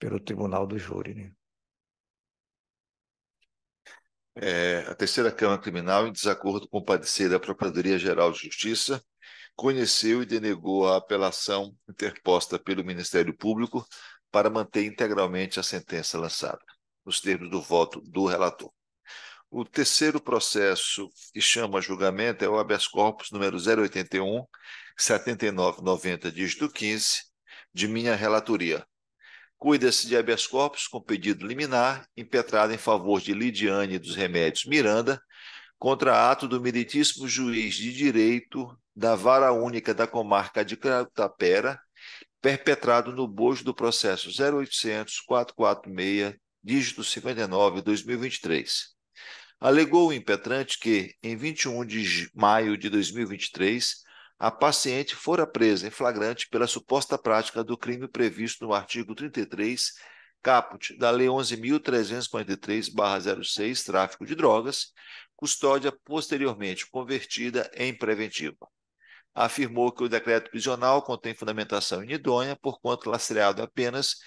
pelo tribunal do júri, né? A terceira Câmara Criminal, em desacordo com o parecer da Procuradoria-Geral de Justiça, conheceu e denegou a apelação interposta pelo Ministério Público para manter integralmente a sentença lançada, nos termos do voto do relator. O terceiro processo que chama a julgamento é o habeas corpus número 081, 7990, dígito 15, de minha relatoria. Cuida-se de habeas corpus com pedido liminar, impetrado em favor de Lidiane dos Remédios Miranda, contra ato do meritíssimo juiz de direito da Vara Única da Comarca de Tapera, perpetrado no bojo do processo 0800-446, dígito 59, 2023. Alegou o impetrante que, em 21 de maio de 2023, a paciente fora presa em flagrante pela suposta prática do crime previsto no artigo 33, caput da Lei 11.343/06, tráfico de drogas, custódia posteriormente convertida em preventiva. Afirmou que o decreto prisional contém fundamentação inidônea, porquanto lastreado apenas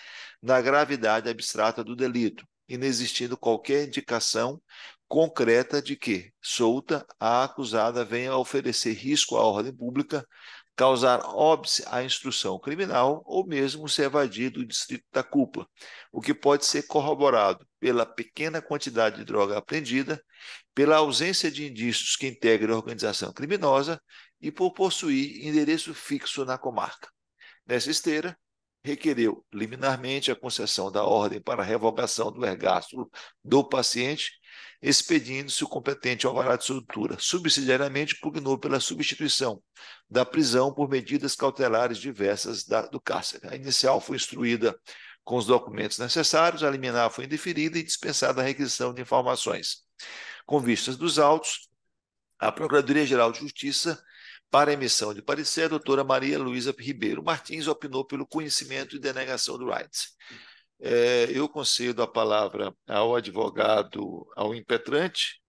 na gravidade abstrata do delito, inexistindo qualquer indicação concreta de que, solta, a acusada venha a oferecer risco à ordem pública, causar óbice à instrução criminal ou mesmo se evadir do distrito da culpa, o que pode ser corroborado pela pequena quantidade de droga apreendida, pela ausência de indícios que integrem a organização criminosa e por possuir endereço fixo na comarca. Nessa esteira, requereu liminarmente a concessão da ordem para a revogação do ergastro do paciente, expedindo-se o competente alvará de soltura. Subsidiariamente, pugnou pela substituição da prisão por medidas cautelares diversas do cárcere. A inicial foi instruída com os documentos necessários, a liminar foi indeferida e dispensada a requisição de informações. Com vistas dos autos, a Procuradoria-Geral de Justiça, para emissão de parecer, a doutora Maria Luísa Ribeiro Martins opinou pelo conhecimento e denegação do rights. Eu concedo a palavra ao advogado, ao impetrante,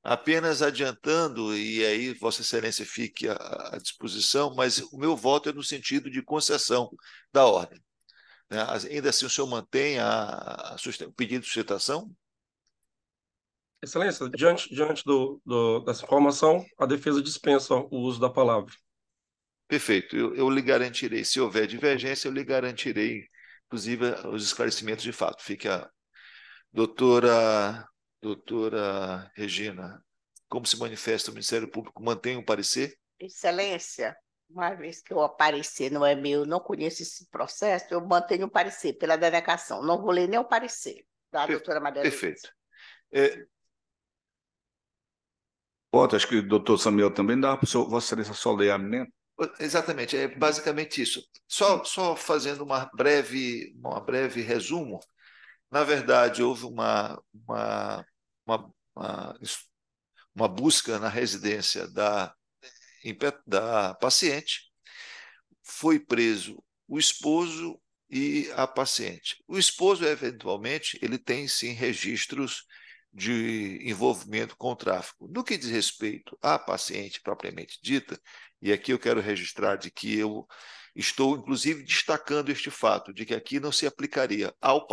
apenas adiantando, e aí Vossa Excelência fique à disposição, mas o meu voto é no sentido de concessão da ordem. Ainda assim, o senhor mantém o pedido de sustentação? Excelência, diante dessa informação, a defesa dispensa o uso da palavra. Perfeito. Eu lhe garantirei, se houver divergência, eu lhe garantirei, inclusive, os esclarecimentos de fato. Fique a doutora Regina, como se manifesta o Ministério Público, mantém o parecer? Excelência, uma vez que o parecer não é meu, não conheço esse processo, eu mantenho o parecer pela denegação. Não vou ler nem o parecer da doutora Maria Luísa. Perfeito. Pode, acho que o doutor Samuel também dá para Vossa Excelência só ler a emenda. Exatamente, é basicamente isso. Só fazendo uma breve resumo. Na verdade, houve uma busca na residência da paciente, foi preso o esposo e a paciente. O esposo, eventualmente, ele tem sim registros de envolvimento com o tráfico. No que diz respeito à paciente propriamente dita, e aqui eu quero registrar de que eu estou, inclusive, destacando este fato, de que aqui não se aplicaria ao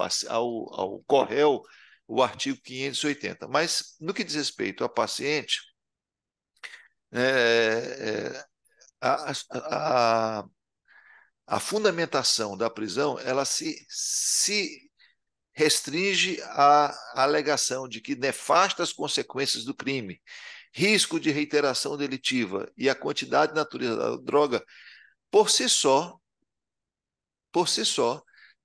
CORREL o artigo 580. Mas, no que diz respeito à paciente, a, a, a fundamentação da prisão ela se restringe à alegação de que nefastas consequências do crime, risco de reiteração delitiva e a quantidade e natureza da droga, por si só,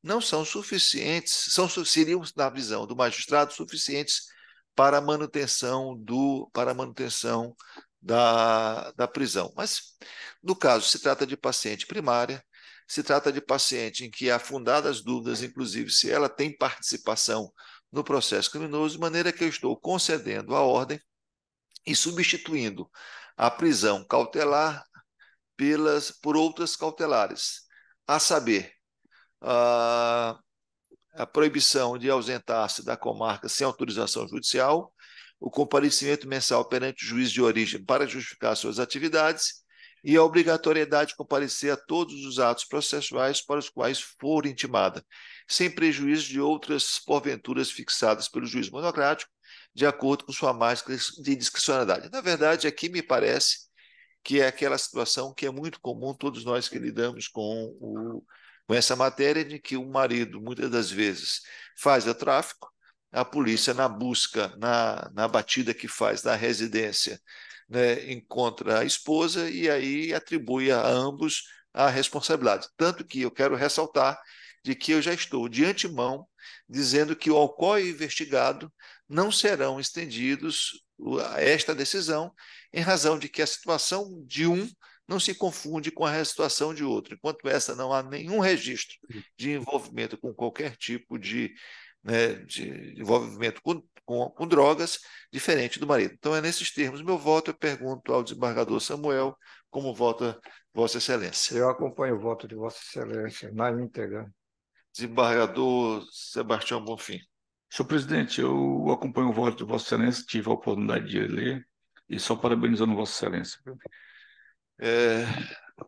não são suficientes, seriam, na visão do magistrado, suficientes para a manutenção da prisão. Mas, no caso, se trata de paciente primária, se trata de paciente em que há fundadas dúvidas, inclusive, se ela tem participação no processo criminoso, de maneira que eu estou concedendo a ordem e substituindo a prisão cautelar por outras cautelares, a saber, a proibição de ausentar-se da comarca sem autorização judicial, o comparecimento mensal perante o juiz de origem para justificar suas atividades e a obrigatoriedade de comparecer a todos os atos processuais para os quais for intimada, sem prejuízo de outras porventuras fixadas pelo juiz monocrático, de acordo com sua margem de discricionalidade. Na verdade, aqui me parece que é aquela situação que é muito comum, todos nós que lidamos com essa matéria, de que o marido, muitas das vezes, faz o tráfico, a polícia, na busca, na batida que faz na residência, né, encontra a esposa e aí atribui a ambos a responsabilidade. Tanto que eu quero ressaltar de que eu já estou de antemão dizendo que ao COI investigado não serão estendidos a esta decisão, em razão de que a situação de um não se confunde com a situação de outro. Enquanto essa não há nenhum registro de envolvimento com qualquer tipo de envolvimento com drogas, diferente do marido. Então, é nesses termos meu voto. Eu pergunto ao desembargador Samuel como vota Vossa Excelência. Eu acompanho o voto de Vossa Excelência na íntegra. Desembargador Sebastião Bonfim. Senhor presidente, eu acompanho o voto de Vossa Excelência, tive a oportunidade de ler e só parabenizando Vossa Excelência.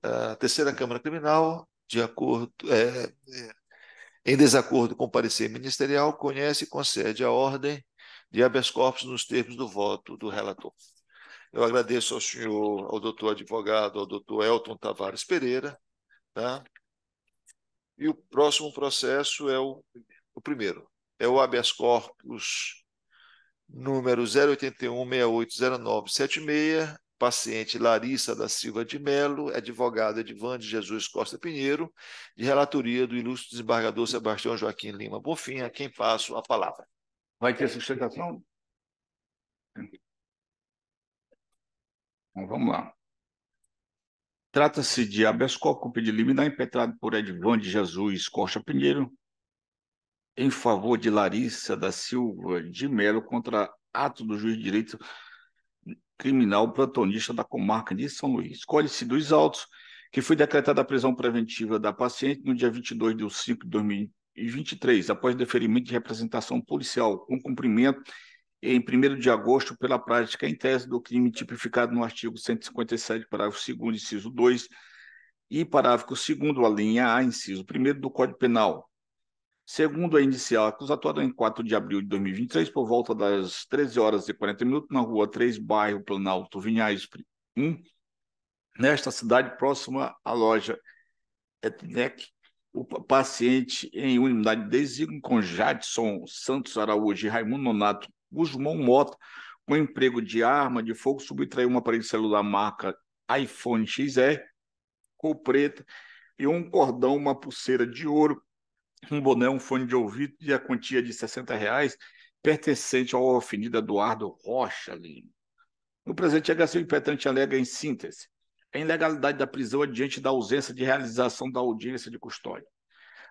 A terceira Câmara Criminal, em desacordo com o parecer ministerial, conhece e concede a ordem de habeas corpus nos termos do voto do relator. Eu agradeço ao senhor, ao doutor advogado, ao doutor Elton Tavares Pereira, tá? E o próximo processo é o primeiro, é o habeas corpus número 081680976, paciente Larissa da Silva de Melo, advogado Edvan de Jesus Costa Pinheiro, de relatoria do ilustre desembargador Sebastião Joaquim Lima Bonfim, a quem passo a palavra. Vai ter sustentação? Então, vamos lá. Trata-se de habeas corpus com pedido liminar impetrado por Edvan de Jesus Costa Pinheiro em favor de Larissa da Silva de Melo contra ato do juiz de direito criminal plantonista da comarca de São Luís. Escolhe-se dos autos que foi decretada a prisão preventiva da paciente no dia 22 de 5 de 2023, após deferimento de representação policial com cumprimento em 1º de agosto pela prática em tese do crime tipificado no artigo 157, parágrafo 2º, inciso 2 e parágrafo 2º, a linha A, inciso 1º do Código Penal. Segundo a inicial acusatória, em 4 de abril de 2023, por volta das 13h40, na rua 3, bairro Planalto Vinhais 1, nesta cidade próxima à loja Etnec, o paciente em unidade de designo com Jadson Santos Araújo e Raimundo Nonato Guzmão Mota, com emprego de arma de fogo, subtraiu um aparelho celular marca iPhone XR, cor preta, e um cordão, uma pulseira de ouro, um boné, um fone de ouvido e a quantia de R$60, pertencente ao Avenida Eduardo Rocha Lima. No presente HC, o impetrante alega, em síntese, a ilegalidade da prisão diante da ausência de realização da audiência de custódia,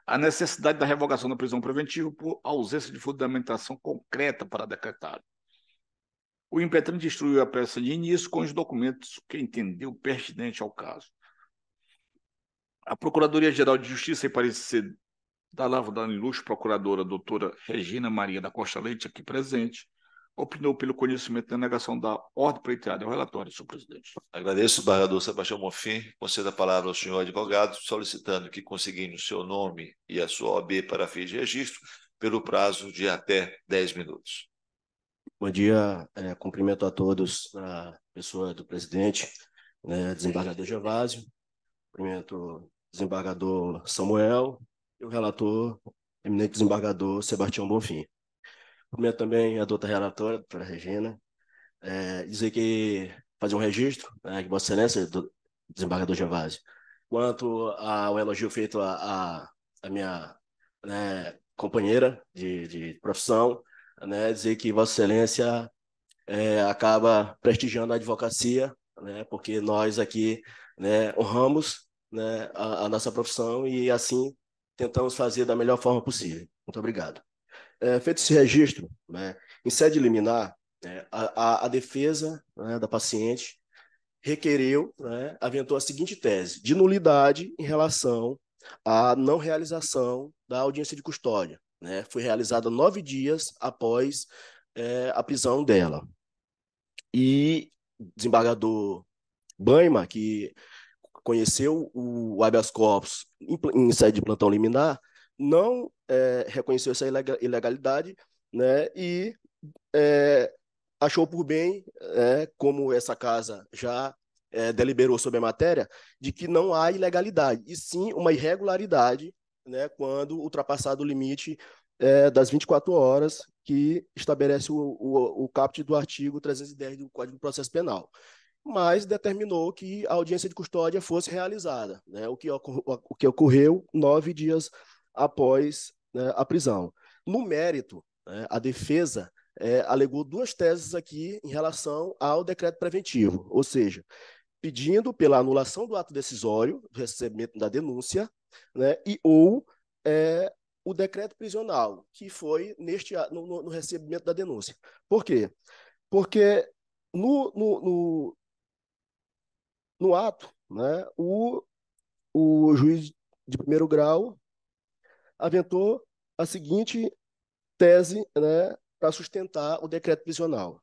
a necessidade da revogação da prisão preventiva por ausência de fundamentação concreta para decretar. O impetrante instruiu a peça de início com os documentos que entendeu pertinente ao caso. A Procuradoria-Geral de Justiça, em parecer da ilustre procuradora doutora Regina Maria da Costa Leite, aqui presente, opinou pelo conhecimento da negação da ordem pleiteada ao relatório, senhor presidente. Agradeço, desembargador Sebastião Bonfim. Concedo a palavra ao senhor advogado, solicitando que, conseguindo o seu nome e a sua OAB para fins de registro, pelo prazo de até 10 minutos. Bom dia, cumprimento a todos, a pessoa do presidente, né, desembargador Gervásio, cumprimento o desembargador Samuel e o relator, eminente desembargador Sebastião Bonfim. Cumprimento também a doutora relatora, a doutora Regina, dizer que fazer um registro, né, que Vossa Excelência, do desembargador Gervásio, quanto ao elogio feito à minha, né, companheira de profissão, né, dizer que Vossa Excelência acaba prestigiando a advocacia, né, porque nós aqui, né, honramos, né, a nossa profissão e assim tentamos fazer da melhor forma possível. Muito obrigado. Feito esse registro, né, em sede liminar, né, a defesa, né, da paciente requereu, né, aventou a seguinte tese de nulidade em relação à não realização da audiência de custódia. Né, foi realizada 9 dias após a prisão dela. E o desembargador Banha, que conheceu o habeas corpus em sede de plantão liminar, não reconheceu essa ilegalidade, né, e achou por bem, como essa casa já deliberou sobre a matéria, de que não há ilegalidade, e sim uma irregularidade, né, quando ultrapassado o limite das 24 horas que estabelece o caput do artigo 310 do Código de Processo Penal. Mas determinou que a audiência de custódia fosse realizada, né, o que ocorreu 9 dias após, né, a prisão. No mérito, né, a defesa alegou 2 teses aqui em relação ao decreto preventivo, ou seja, pedindo pela anulação do ato decisório, do recebimento da denúncia, né, ou o decreto prisional, que foi no recebimento da denúncia. Por quê? Porque no ato, né, o juiz de primeiro grau aventou a seguinte tese, né, para sustentar o decreto prisional.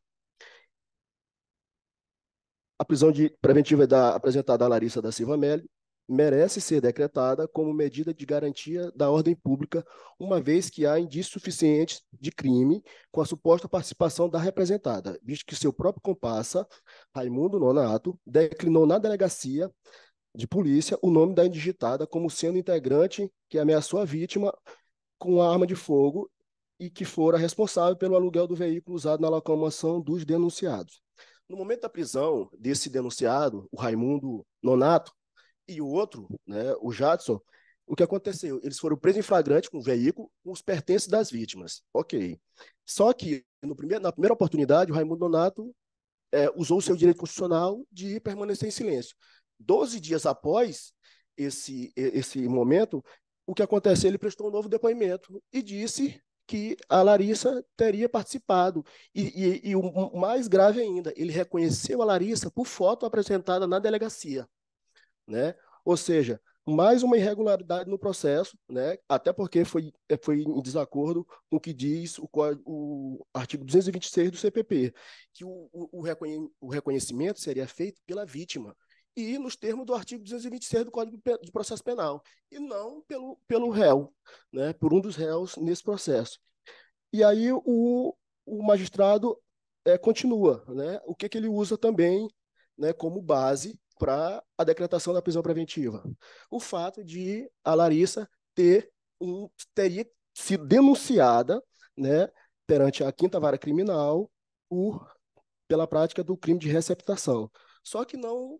A prisão preventiva apresentada a Larissa da Silva Melli merece ser decretada como medida de garantia da ordem pública, uma vez que há indícios suficientes de crime com a suposta participação da representada, visto que seu próprio comparsa, Raimundo Nonato, declinou na delegacia de polícia o nome da indigitada como sendo integrante que ameaçou a vítima com a arma de fogo e que fora responsável pelo aluguel do veículo usado na locomoção dos denunciados. No momento da prisão desse denunciado, o Raimundo Nonato, e o outro, né, o Jadson, o que aconteceu? Eles foram presos em flagrante com o veículo, com os pertences das vítimas. Ok. Só que, na primeira oportunidade, o Raimundo Nonato usou o seu direito constitucional de permanecer em silêncio. 12 dias após esse momento, o que aconteceu? Ele prestou um novo depoimento e disse que a Larissa teria participado. E o mais grave ainda, ele reconheceu a Larissa por foto apresentada na delegacia, né? Ou seja, mais uma irregularidade no processo, né? Até porque foi em desacordo com o que diz o artigo 226 do CPP, que o reconhecimento seria feito pela vítima e nos termos do artigo 226 do Código de Processo Penal, e não pelo réu, né? Por um dos réus nesse processo. E aí o magistrado continua, né? O que ele usa também, né, como base para a decretação da prisão preventiva? O fato de a Larissa teria sido denunciada, né, perante a Quinta Vara Criminal pela prática do crime de receptação. Só que não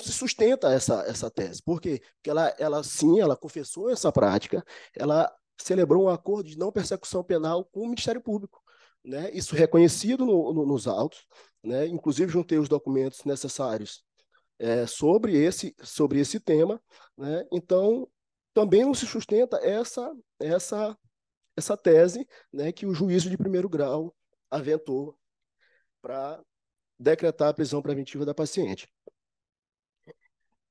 se sustenta essa tese. Por quê? Porque ela confessou essa prática, ela celebrou um acordo de não persecução penal com o Ministério Público, né? Isso reconhecido nos autos, né? Inclusive juntei os documentos necessários sobre esse tema, né? Então também não se sustenta essa tese, né, que o juízo de primeiro grau aventou para decretar a prisão preventiva da paciente.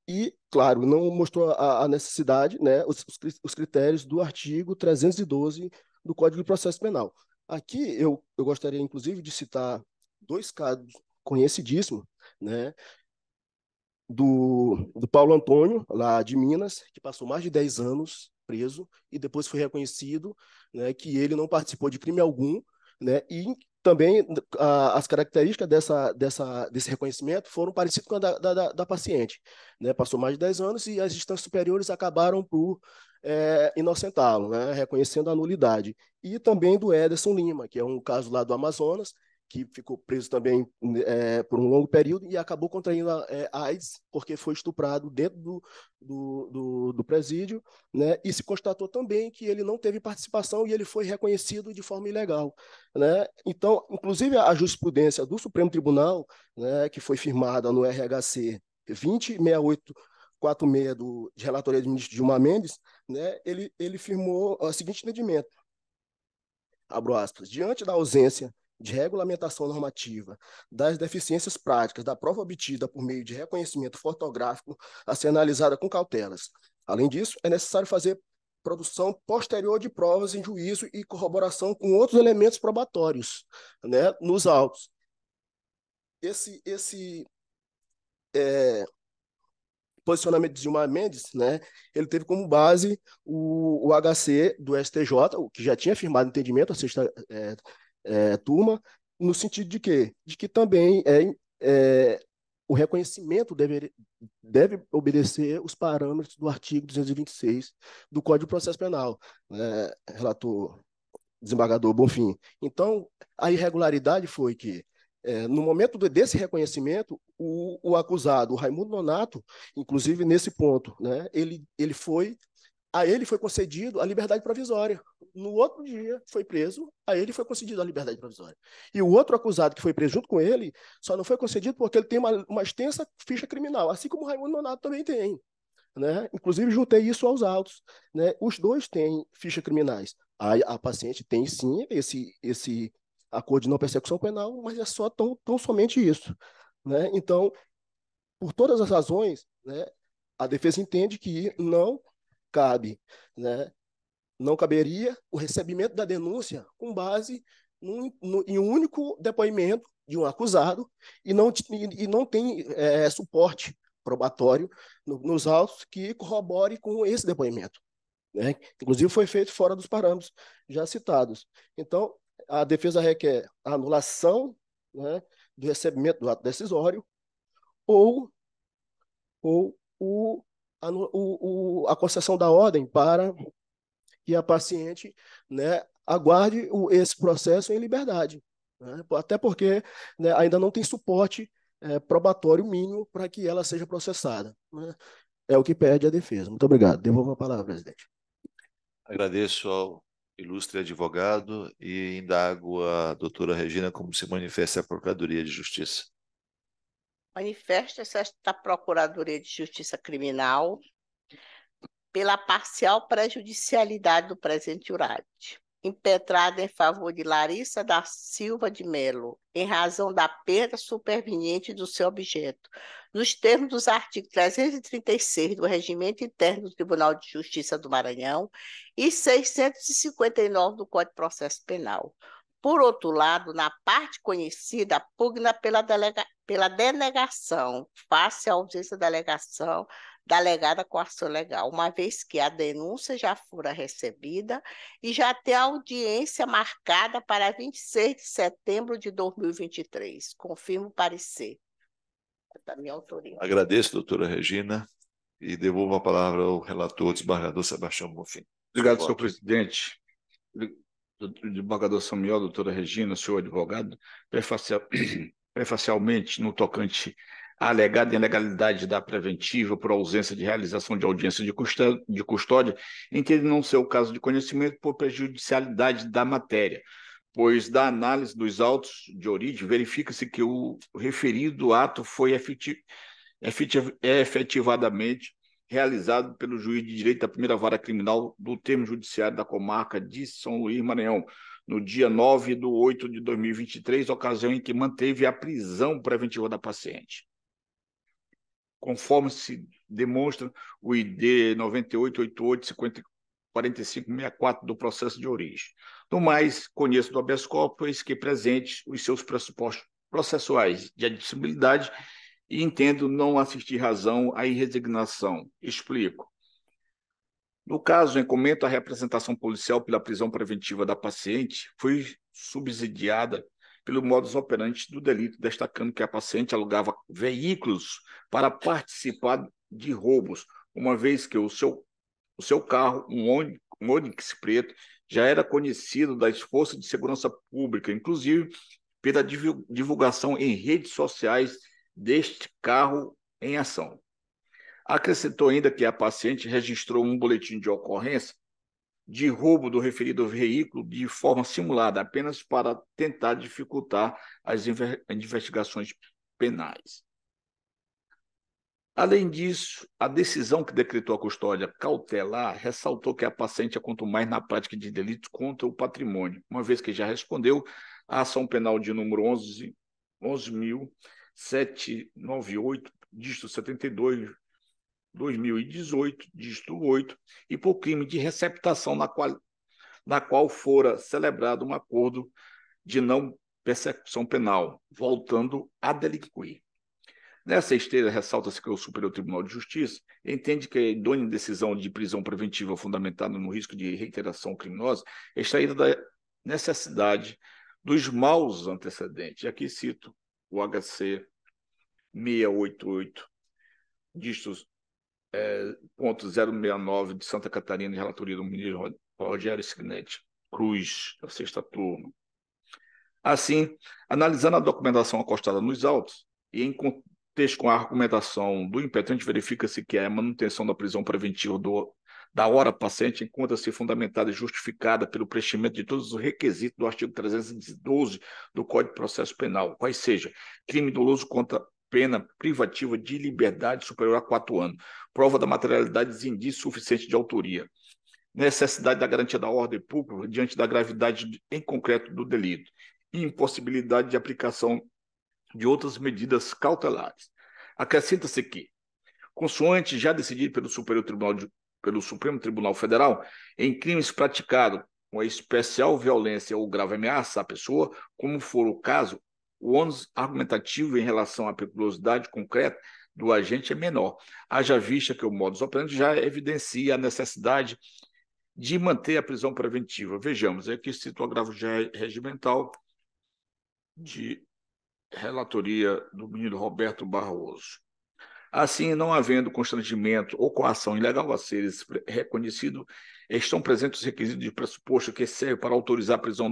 E, claro, não mostrou a necessidade, né, os critérios do artigo 312 do Código de Processo Penal. Aqui eu gostaria, inclusive, de citar 2 casos conhecidíssimos, né, do Paulo Antônio, lá de Minas, que passou mais de 10 anos preso e depois foi reconhecido, né, que ele não participou de crime algum, né, e também as características desse reconhecimento foram parecidas com a da paciente, né? Passou mais de 10 anos e as instâncias superiores acabaram por inocentá-lo, né? Reconhecendo a nulidade. E também do Ederson Lima, que é um caso lá do Amazonas, que ficou preso também por um longo período e acabou contraindo a AIDS, porque foi estuprado dentro do presídio, né? E se constatou também que ele não teve participação e ele foi reconhecido de forma ilegal, né? Então, inclusive, a jurisprudência do Supremo Tribunal, né, que foi firmada no RHC 206846 de relatoria do ministro Gilmar Mendes, né, ele firmou o seguinte entendimento, abro aspas, diante da ausência de regulamentação normativa das deficiências práticas da prova obtida por meio de reconhecimento fotográfico a ser analisada com cautelas. Além disso, é necessário fazer produção posterior de provas em juízo e corroboração com outros elementos probatórios, né, nos autos. Esse posicionamento de Gilmar Mendes, né, ele teve como base o HC do STJ, o que já tinha firmado entendimento, a sexta turma, no sentido de quê? De que também o reconhecimento deve obedecer os parâmetros do artigo 226 do Código de Processo Penal, né, relator desembargador Bonfim. Então, a irregularidade foi que, no momento desse reconhecimento, o acusado, o Raimundo Nonato, inclusive nesse ponto, né, a ele foi concedido a liberdade provisória. No outro dia, foi preso, a ele foi concedida a liberdade provisória. E o outro acusado que foi preso junto com ele, só não foi concedido porque ele tem uma extensa ficha criminal, assim como o Raimundo Nonato também tem, né? Inclusive, juntei isso aos autos, né? Os dois têm fichas criminais. A paciente tem, sim, esse acordo de não persecução penal, mas é só tão somente isso, né? Então, por todas as razões, né, a defesa entende que não cabe, né, não caberia o recebimento da denúncia com base em um único depoimento de um acusado e não tem suporte probatório nos autos que corrobore com esse depoimento, né? Inclusive foi feito fora dos parâmetros já citados. Então, a defesa requer a anulação, né, do recebimento do ato decisório ou a concessão da ordem para que a paciente, né, aguarde esse processo em liberdade, né? Até porque, né, ainda não tem suporte probatório mínimo para que ela seja processada, né? É o que pede a defesa. Muito obrigado. Devolvo a palavra, presidente. Agradeço ao ilustre advogado e indago a doutora Regina como se manifesta a Procuradoria de Justiça. Manifesta-se esta Procuradoria de Justiça Criminal pela parcial prejudicialidade do presente jurade, impetrada em favor de Larissa da Silva de Melo, em razão da perda superveniente do seu objeto, nos termos dos artigos 336 do Regimento Interno do Tribunal de Justiça do Maranhão e 659 do Código de Processo Penal. Por outro lado, na parte conhecida, pugna pela denegação, face à ausência da alegação da alegada coação legal, uma vez que a denúncia já fora recebida e já tem a audiência marcada para 26 de setembro de 2023. Confirmo o parecer. Da minha autoria. Agradeço, doutora Regina, e devolvo a palavra ao relator, desembargador Sebastião Bonfim. Obrigado, senhor presidente. Desembargador Samuel, doutora Regina, senhor advogado, prefacialmente, no tocante à alegada ilegalidade da preventiva por ausência de realização de audiência de custódia, entende não ser o caso de conhecimento por prejudicialidade da matéria, pois da análise dos autos de origem verifica-se que o referido ato foi efetivadamente realizado pelo juiz de direito da primeira vara criminal do termo judiciário da comarca de São Luís, Maranhão, no dia 9/8 de 2023, ocasião em que manteve a prisão preventiva da paciente. Conforme se demonstra o ID 9888-4564 do processo de origem. No mais, conheço do habeas corpus que presente os seus pressupostos processuais de admissibilidade e entendo não assistir razão à irresignação. Explico. No caso, em comento, a representação policial pela prisão preventiva da paciente foi subsidiada pelo modus operandi do delito, destacando que a paciente alugava veículos para participar de roubos, uma vez que o seu carro, um Onix preto, já era conhecido das forças de segurança pública, inclusive pela divulgação em redes sociais deste carro em ação. Acrescentou ainda que a paciente registrou um boletim de ocorrência de roubo do referido veículo de forma simulada, apenas para tentar dificultar as investigações penais. Além disso, a decisão que decretou a custódia cautelar ressaltou que a paciente é quanto mais na prática de delitos contra o patrimônio, uma vez que já respondeu à ação penal de número 11.798, dígito 72, 2018, dígito 8, e por crime de receptação na qual fora celebrado um acordo de não persecução penal, voltando a delinquir. Nessa esteira, ressalta-se que o Superior Tribunal de Justiça entende que a idônea decisão de prisão preventiva fundamentada no risco de reiteração criminosa é extraída da necessidade dos maus antecedentes. Aqui cito o HC 688, dígitos ponto 069 de Santa Catarina, de relatoria do ministro Rogério Signetti Cruz, da sexta turma. Assim, analisando a documentação acostada nos autos e em contexto com a argumentação do impetente, verifica-se que a manutenção da prisão preventiva da hora paciente encontra-se fundamentada e justificada pelo preenchimento de todos os requisitos do artigo 312 do Código de Processo Penal, quais seja crime doloso contra pena privativa de liberdade superior a 4 anos, prova da materialidade dos indícios suficientes de autoria, necessidade da garantia da ordem pública diante da gravidade em concreto do delito, e impossibilidade de aplicação de outras medidas cautelares. Acrescenta-se que, consoante já decidido pelo Supremo Tribunal Federal, em crimes praticados com especial violência ou grave ameaça à pessoa, como for o caso, o ônus argumentativo em relação à periculosidade concreta do agente é menor, haja vista que o modus operandi já evidencia a necessidade de manter a prisão preventiva. Vejamos, aqui cito o agravo regimental de relatoria do ministro Roberto Barroso. Assim, não havendo constrangimento ou coação ilegal a ser reconhecido, estão presentes os requisitos de pressuposto que servem para autorizar a prisão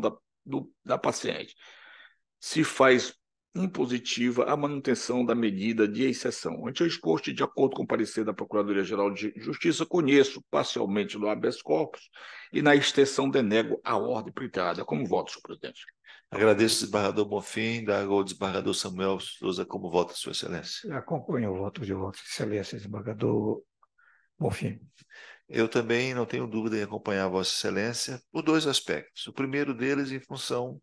da paciente. Se faz impositiva a manutenção da medida de exceção. Ante o exposto, de acordo com o parecer da Procuradoria-Geral de Justiça, conheço parcialmente do habeas corpus e na extensão denego a ordem privada. Como voto, senhor presidente? Agradeço, desembargador Bonfim. Dá ao desembargador Samuel Souza como vota, Sua Excelência. Acompanho o voto de Vossa Excelência, desembargador Bonfim. Eu também não tenho dúvida em acompanhar Vossa Excelência por dois aspectos. O primeiro deles, em função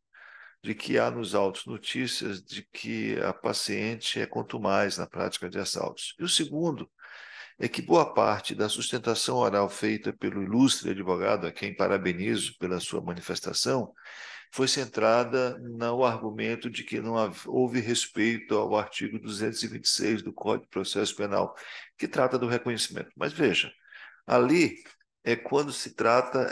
de que há nos autos notícias de que a paciente é contumaz na prática de assaltos. E o segundo é que boa parte da sustentação oral feita pelo ilustre advogado, a quem parabenizo pela sua manifestação, foi centrada no argumento de que não houve respeito ao artigo 226 do Código de Processo Penal, que trata do reconhecimento. Mas veja, ali é quando se trata,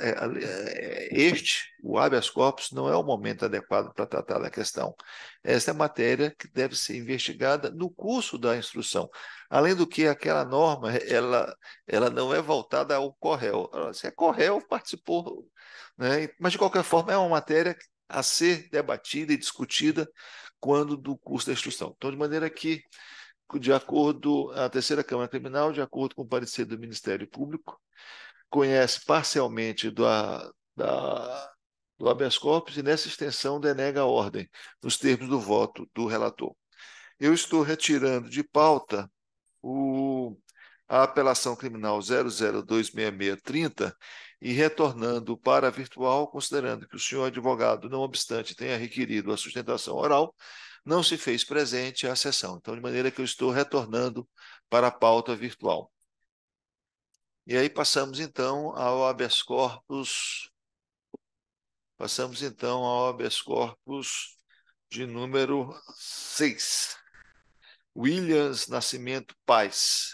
o habeas corpus não é o momento adequado para tratar da questão. Essa é matéria que deve ser investigada no curso da instrução. Além do que, aquela norma, ela não é voltada ao CORREL. Se é CORREL, participou, né? Mas, de qualquer forma, é uma matéria a ser debatida e discutida quando do curso da instrução. Então, de maneira que, de acordo com a Terceira Câmara Criminal, de acordo com o parecer do Ministério Público, conhece parcialmente do habeas corpus e, nessa extensão, denega a ordem, nos termos do voto do relator. Eu estou retirando de pauta a apelação criminal 00266630 e retornando para a virtual, considerando que o senhor advogado, não obstante tenha requerido a sustentação oral, não se fez presente à sessão. Então, de maneira que eu estou retornando para a pauta virtual. E aí passamos então ao habeas corpus. Passamos então ao habeas corpus de número 6. Williams Nascimento Paes,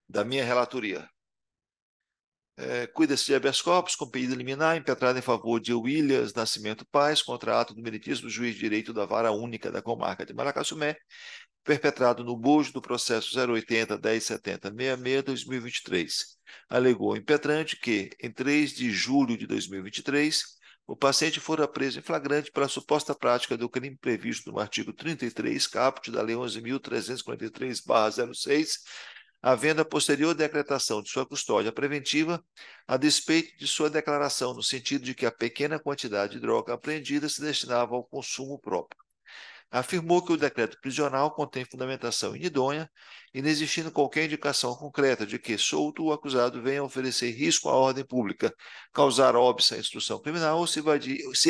da minha relatoria. Cuida-se de habeas corpus com pedido liminar impetrado em favor de Williams Nascimento Paz, contra ato do meritíssimo juiz de direito da Vara Única da Comarca de Maracassumé, perpetrado no bojo do processo 080-1070-66-2023. Alegou o impetrante que, em 3 de julho de 2023, o paciente fora preso em flagrante pela suposta prática do crime previsto no artigo 33, caput da Lei 11.343/06, havendo a posterior decretação de sua custódia preventiva, a despeito de sua declaração no sentido de que a pequena quantidade de droga apreendida se destinava ao consumo próprio. Afirmou que o decreto prisional contém fundamentação inidônea, inexistindo qualquer indicação concreta de que, solto, o acusado venha oferecer risco à ordem pública, causar óbice à instrução criminal ou se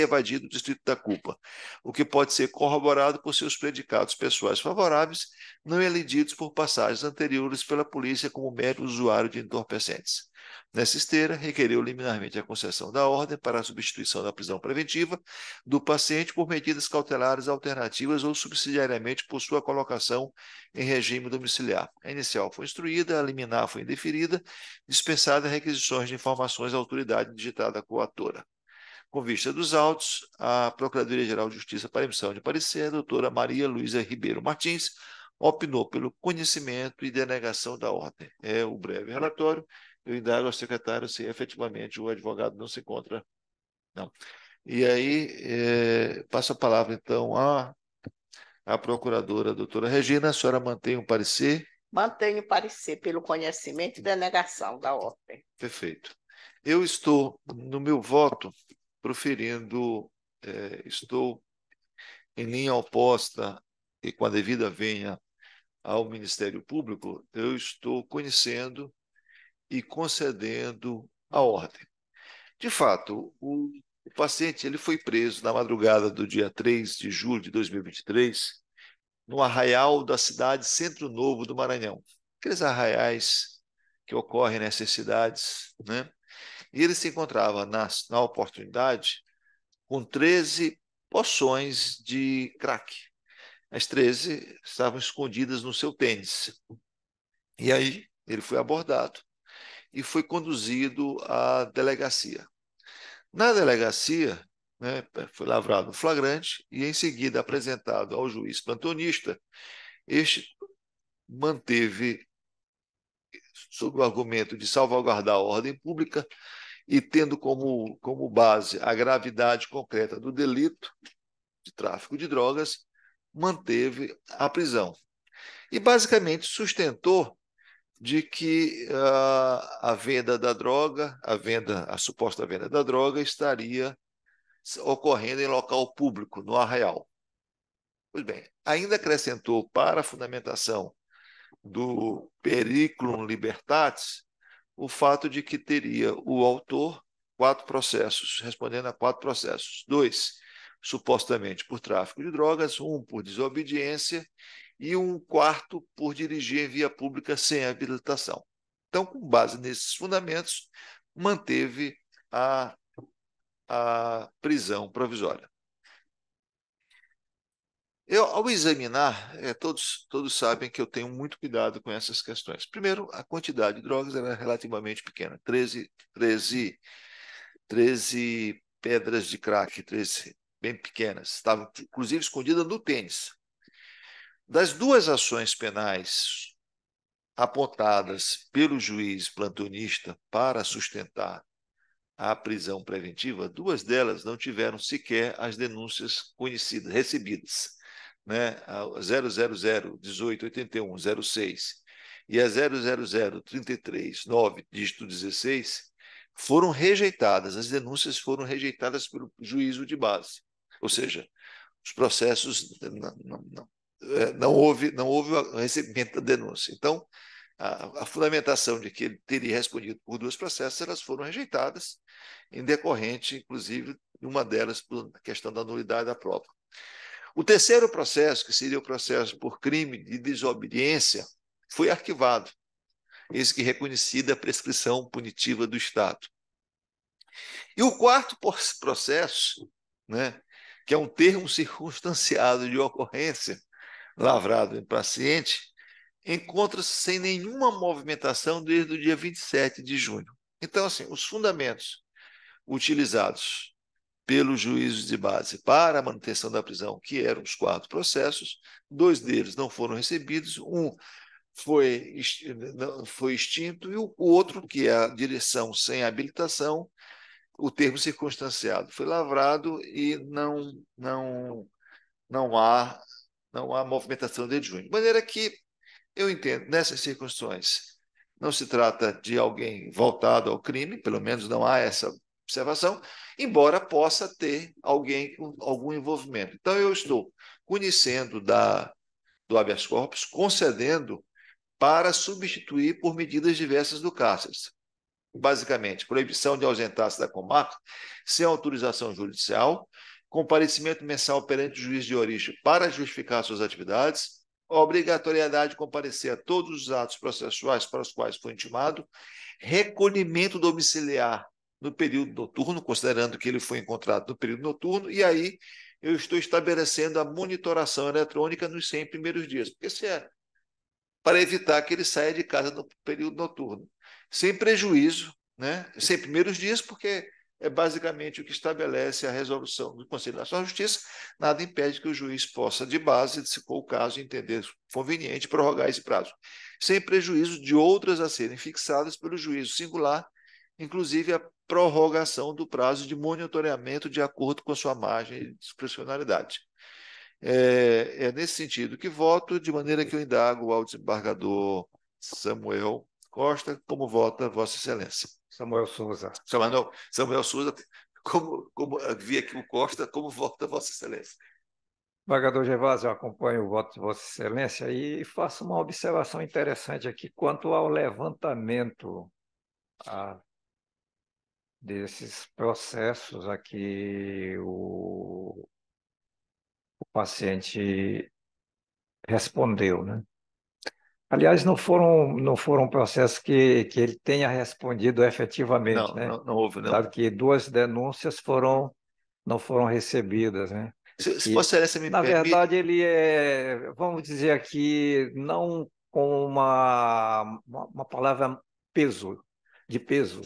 evadir do distrito da culpa, o que pode ser corroborado por seus predicados pessoais favoráveis, não elididos por passagens anteriores pela polícia como mero usuário de entorpecentes. Nessa esteira, requereu liminarmente a concessão da ordem para a substituição da prisão preventiva do paciente por medidas cautelares alternativas ou subsidiariamente por sua colocação em regime domiciliar. A inicial foi instruída, a liminar foi indeferida, dispensada requisições de informações à autoridade digitada coatora. Com vista dos autos, a Procuradoria-Geral de Justiça para emissão de parecer, a doutora Maria Luísa Ribeiro Martins, opinou pelo conhecimento e denegação da ordem. É o breve relatório. Eu indago ao secretário se efetivamente o advogado não se encontra. Não. E aí, passo a palavra, então, à procuradora, doutora Regina. A senhora mantém o parecer? Mantenho o parecer pelo conhecimento e denegação da ordem. Perfeito. Eu estou, no meu voto, proferindo, estou em linha oposta e com a devida venha ao Ministério Público, eu estou conhecendo e concedendo a ordem. De fato, o paciente ele foi preso na madrugada do dia 3 de julho de 2023, no arraial da cidade Centro Novo do Maranhão. Aqueles arraiais que ocorrem nessas cidades, né? E ele se encontrava, na oportunidade, com 13 poções de crack. As 13 estavam escondidas no seu tênis. E aí ele foi abordado e foi conduzido à delegacia. Na delegacia, né, foi lavrado um flagrante e, em seguida, apresentado ao juiz plantonista. Este manteve, sob o argumento de salvaguardar a ordem pública e tendo como base a gravidade concreta do delito de tráfico de drogas, manteve a prisão. E, basicamente, sustentou de que a venda da droga, a suposta venda da droga, estaria ocorrendo em local público, no arraial. Pois bem, ainda acrescentou para a fundamentação do periculum libertatis o fato de que teria o autor 4 processos, respondendo a 4 processos. 2, supostamente por tráfico de drogas, 1 por desobediência e um 4º por dirigir em via pública sem habilitação. Então, com base nesses fundamentos, manteve a prisão provisória. Eu, ao examinar, todos sabem que eu tenho muito cuidado com essas questões. Primeiro, a quantidade de drogas era relativamente pequena, 13 pedras de crack, 13 bem pequenas, estavam inclusive escondidas no tênis. Das 2 ações penais apontadas pelo juiz plantonista para sustentar a prisão preventiva, 2 delas não tiveram sequer as denúncias conhecidas, recebidas. Né? A 000-1881-06 e a 000-33-9, dígito 16, foram rejeitadas, as denúncias foram rejeitadas pelo juízo de base. Ou seja, os processos não houve o recebimento da denúncia. Então, a fundamentação de que ele teria respondido por 2 processos, elas foram rejeitadas, em decorrente, inclusive, de uma delas, por questão da nulidade da prova. O 3º processo, que seria o processo por crime de desobediência, foi arquivado, eis que reconhecida a prescrição punitiva do Estado. E o 4º processo, né, que é um termo circunstanciado de ocorrência, lavrado em paciente, encontra-se sem nenhuma movimentação desde o dia 27 de junho. Então, assim, os fundamentos utilizados pelos juízos de base para a manutenção da prisão, que eram os 4 processos, 2 deles não foram recebidos, um foi extinto e o outro, que é a direção sem habilitação, o termo circunstanciado, foi lavrado e não há movimentação de junho. De maneira que eu entendo, nessas circunstâncias, não se trata de alguém voltado ao crime, pelo menos não há essa observação, embora possa ter alguém com algum envolvimento. Então, eu estou conhecendo do habeas corpus, concedendo para substituir por medidas diversas do cárcere. Basicamente, proibição de ausentar-se da comarca sem autorização judicial, comparecimento mensal perante o juiz de origem para justificar suas atividades, obrigatoriedade de comparecer a todos os atos processuais para os quais foi intimado, recolhimento domiciliar no período noturno, considerando que ele foi encontrado no período noturno, e aí eu estou estabelecendo a monitoração eletrônica nos 100 primeiros dias, porque se é para evitar que ele saia de casa no período noturno, sem prejuízo, né? 100 primeiros dias, porque é basicamente o que estabelece a resolução do Conselho Nacional de Justiça, nada impede que o juiz possa, de base, se for o caso, entender conveniente, prorrogar esse prazo, sem prejuízo de outras a serem fixadas pelo juízo singular, inclusive a prorrogação do prazo de monitoramento de acordo com a sua margem de discricionalidade. É nesse sentido que voto, de maneira que eu indago ao desembargador Samuel Costa, como vota Vossa Excelência. Samuel Souza. Samuel Souza, como vi aqui o Costa, como vota Vossa Excelência. Desembargador Gervásio, eu acompanho o voto de Vossa Excelência e faço uma observação interessante aqui quanto ao levantamento desses processos a que o paciente respondeu, né? Aliás, não foram processos que ele tenha respondido efetivamente, né? Não houve, não. Dado que 2 denúncias não foram recebidas, né? Se Vossa Excelência me Na permite... verdade, ele vamos dizer aqui, não com uma palavra de peso.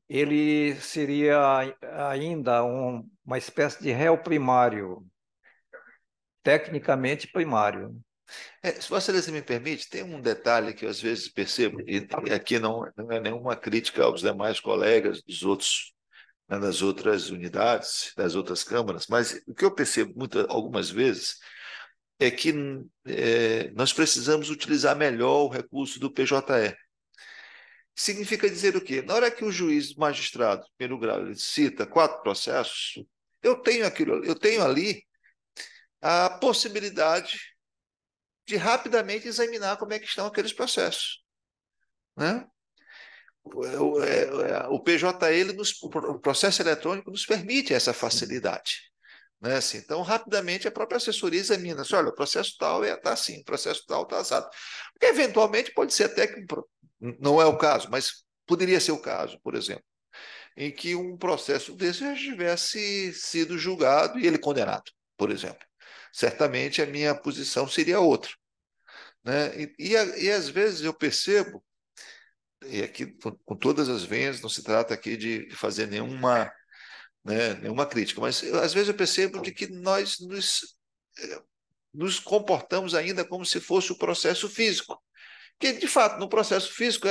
Ele seria ainda uma espécie de réu primário, tecnicamente primário. Se Vossa Excelência me permite, tem um detalhe que eu às vezes percebo, e aqui não é nenhuma crítica aos demais colegas das outras unidades, das outras câmaras, mas o que eu percebo algumas vezes é que nós precisamos utilizar melhor o recurso do PJE. Significa dizer o quê? Na hora que o juiz magistrado, primeiro grau, ele cita 4 processos, eu tenho ali a possibilidade de rapidamente examinar como é que estão aqueles processos, né? O PJE, o processo eletrônico nos permite essa facilidade, né? Assim, então, rapidamente, a própria assessoria examina, assim, olha, o processo tal está assim, o processo tal está assado. Porque, eventualmente, pode ser até que, não é o caso, mas poderia ser o caso, por exemplo, em que um processo desse já tivesse sido julgado e ele condenado, por exemplo. Certamente, a minha posição seria outra, né? E às vezes eu percebo, e aqui com todas as venhas, não se trata aqui de fazer nenhuma crítica, mas às vezes eu percebo de que nós nos comportamos ainda como se fosse o processo físico. Porque, de fato, no processo físico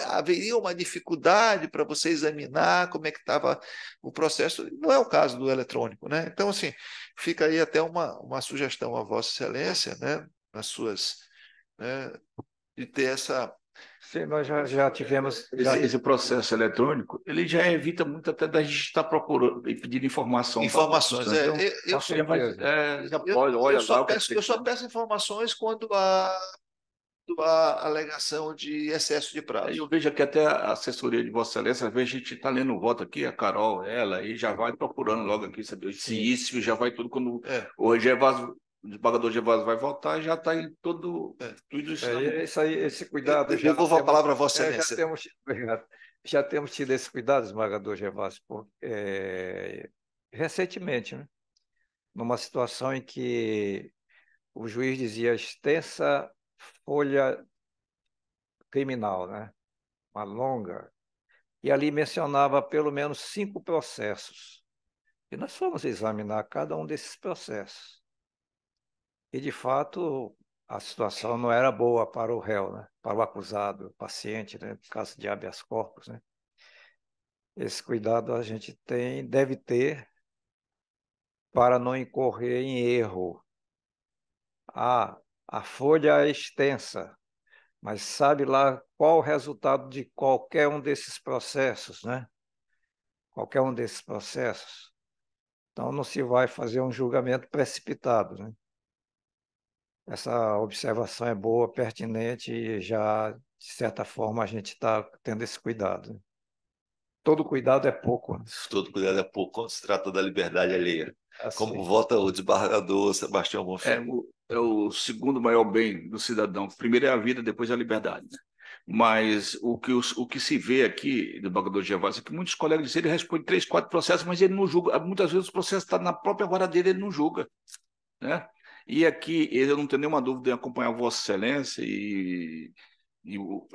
haveria uma dificuldade para você examinar como é que estava o processo. Não é o caso do eletrônico, né? Então, assim, fica aí até uma sugestão a Vossa Excelência, né, nas suas, né, de ter essa... Sim, nós já tivemos... Esse processo eletrônico, ele já evita muito até da gente estar procurando e pedindo informação. Informações. Então, já pode, olha lá. Eu só peço informações quando há alegação de excesso de prazo. Eu vejo aqui até a assessoria de Vossa Excelência, às vezes a gente está lendo o voto aqui, a Carol, ela, e já vai procurando logo aqui, saber se isso já vai tudo quando o desembargador Gervásio vai votar, já está em tudo isso. Esse cuidado. Eu devolvo a palavra a Vossa Excelência. Já temos tido esse cuidado, desembargador Gervásio, recentemente, né? Numa situação em que o juiz dizia extensa folha criminal, né? Uma longa e ali mencionava pelo menos 5 processos. E nós fomos examinar cada um desses processos. E, de fato, a situação não era boa para o réu, né? Para o acusado, o paciente, né? No caso de habeas corpus, né? Esse cuidado a gente deve ter para não incorrer em erro. A folha é extensa, mas sabe lá qual o resultado de qualquer um desses processos, né? Qualquer um desses processos. Então, não se vai fazer um julgamento precipitado, né? Essa observação é boa, pertinente e já, de certa forma, a gente está tendo esse cuidado, né? Todo cuidado é pouco, né? Todo cuidado é pouco quando se trata da liberdade alheia. Como Assim, vota o desembargador Sebastião Bonfim. É o segundo maior bem do cidadão. Primeiro é a vida, depois é a liberdade, né? Mas o que se vê aqui, do desembargador Gervásio, é que muitos colegas dizem que ele responde 3, 4 processos, mas ele não julga. Muitas vezes o processo está na própria vara dele, ele não julga, né? E aqui, eu não tenho nenhuma dúvida em acompanhar Vossa Excelência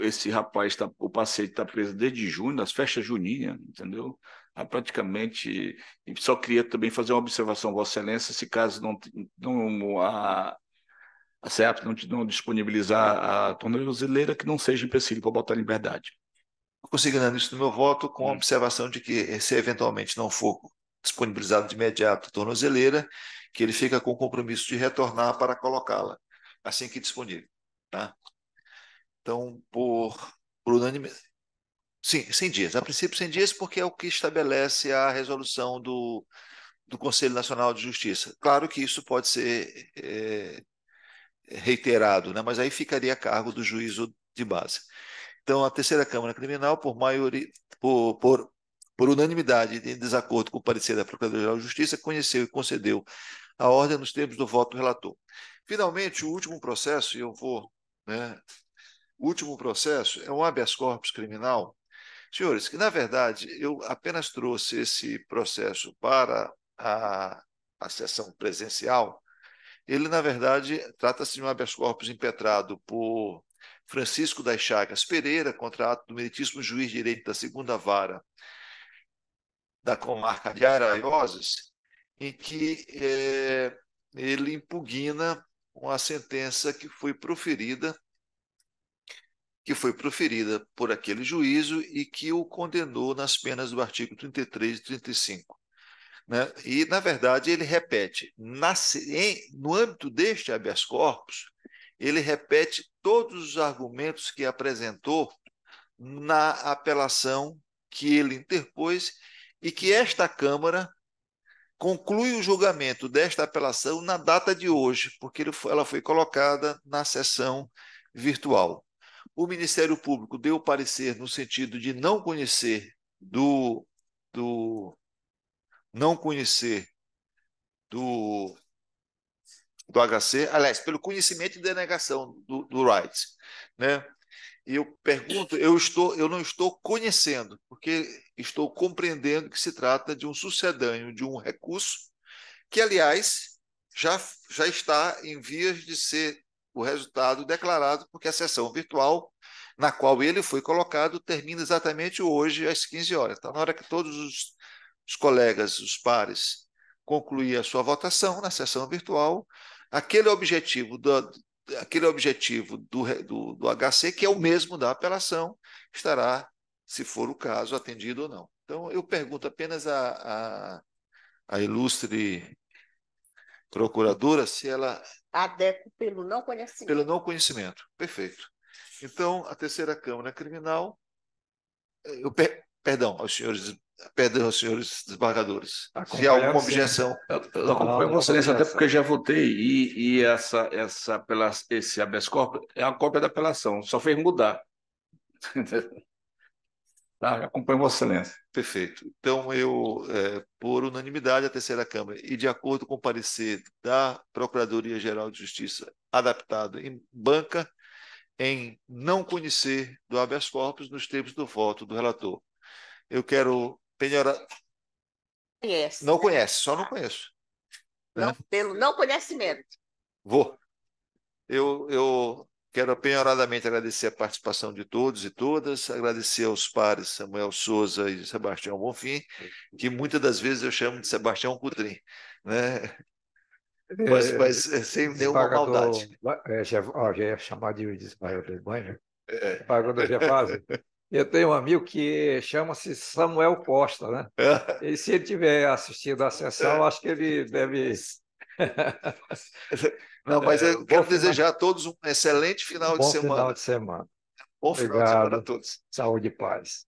esse rapaz, o paciente está preso desde junho, nas festas juninas, entendeu? Praticamente, e só queria também fazer uma observação, Vossa Excelência, se caso a CEAP não disponibilizar a tornozeleira, que não seja empecilho para botar em liberdade. Consignando isso no meu voto, com a observação de que, se eventualmente não for disponibilizado de imediato a tornozeleira, que ele fica com o compromisso de retornar para colocá-la assim que disponível. Tá? Então, por unanimidade. Sim, 100 dias. A princípio, 100 dias, porque é o que estabelece a resolução do Conselho Nacional de Justiça. Claro que isso pode ser reiterado, né? Mas aí ficaria a cargo do juízo de base. Então, a terceira Câmara Criminal, por unanimidade, em desacordo com o parecer da Procuradoria-Geral de Justiça, conheceu e concedeu a ordem nos termos do voto do relator. Finalmente, o último processo, né? O último processo é um habeas corpus criminal. Senhores, que na verdade eu apenas trouxe esse processo para a sessão presencial. Ele, na verdade, trata-se de um habeas corpus impetrado por Francisco das Chagas Pereira, contra ato do meritíssimo juiz de direito da segunda vara da comarca de Araioses, em que ele impugna uma sentença que foi proferida por aquele juízo e que o condenou nas penas do artigo 33 e 35. Né? E, na verdade, ele repete, no âmbito deste habeas corpus, ele repete todos os argumentos que apresentou na apelação que ele interpôs e que esta Câmara conclui o julgamento desta apelação na data de hoje, porque ela foi colocada na sessão virtual. O Ministério Público deu parecer no sentido de não conhecer não conhecer do HC, aliás, pelo conhecimento e denegação do rights, né? E eu pergunto, eu não estou conhecendo, porque estou compreendendo que se trata de um sucedâneo de um recurso que, aliás, já está em vias de ser o resultado declarado, porque a sessão virtual na qual ele foi colocado termina exatamente hoje às 15 horas. Então, na hora que todos os colegas, os pares, concluir a sua votação na sessão virtual, aquele objetivo do HC, que é o mesmo da apelação, estará, se for o caso, atendido ou não. Então, eu pergunto apenas a ilustre procuradora se ela... Adequo pelo não conhecimento. Pelo não conhecimento. Perfeito. Então, a terceira Câmara Criminal... Perdão aos senhores desembargadores. Se há alguma objeção... Eu acompanho Vossa Excelência até porque já votei e esse habeas corpus é a cópia da apelação, só fez mudar. Tá, acompanho Vossa Excelência. Perfeito. Então, por unanimidade, a terceira Câmara, e de acordo com o parecer da Procuradoria-Geral de Justiça, adaptado em banca, em não conhecer do habeas corpus nos termos do voto do relator. Eu quero penhorar... Conhece, não né? conhece, só não conheço. Não, Né? pelo não conhecimento. Vou. Eu Quero apenhoradamente agradecer a participação de todos e todas, agradecer aos pares Samuel Souza e Sebastião Bonfim, que muitas das vezes eu chamo de Sebastião Cutrim, né? Mas sem nenhuma maldade. Já ia chamar de desembargador de banho, desembargador Gervásio. Eu tenho um amigo que chama-se Samuel Costa, né? E se ele tiver assistido a sessão, acho que ele deve. Não, mas eu quero desejar a todos um excelente final de semana. Bom final de semana. Bom final de semana a Obrigado. todos. Saúde e paz.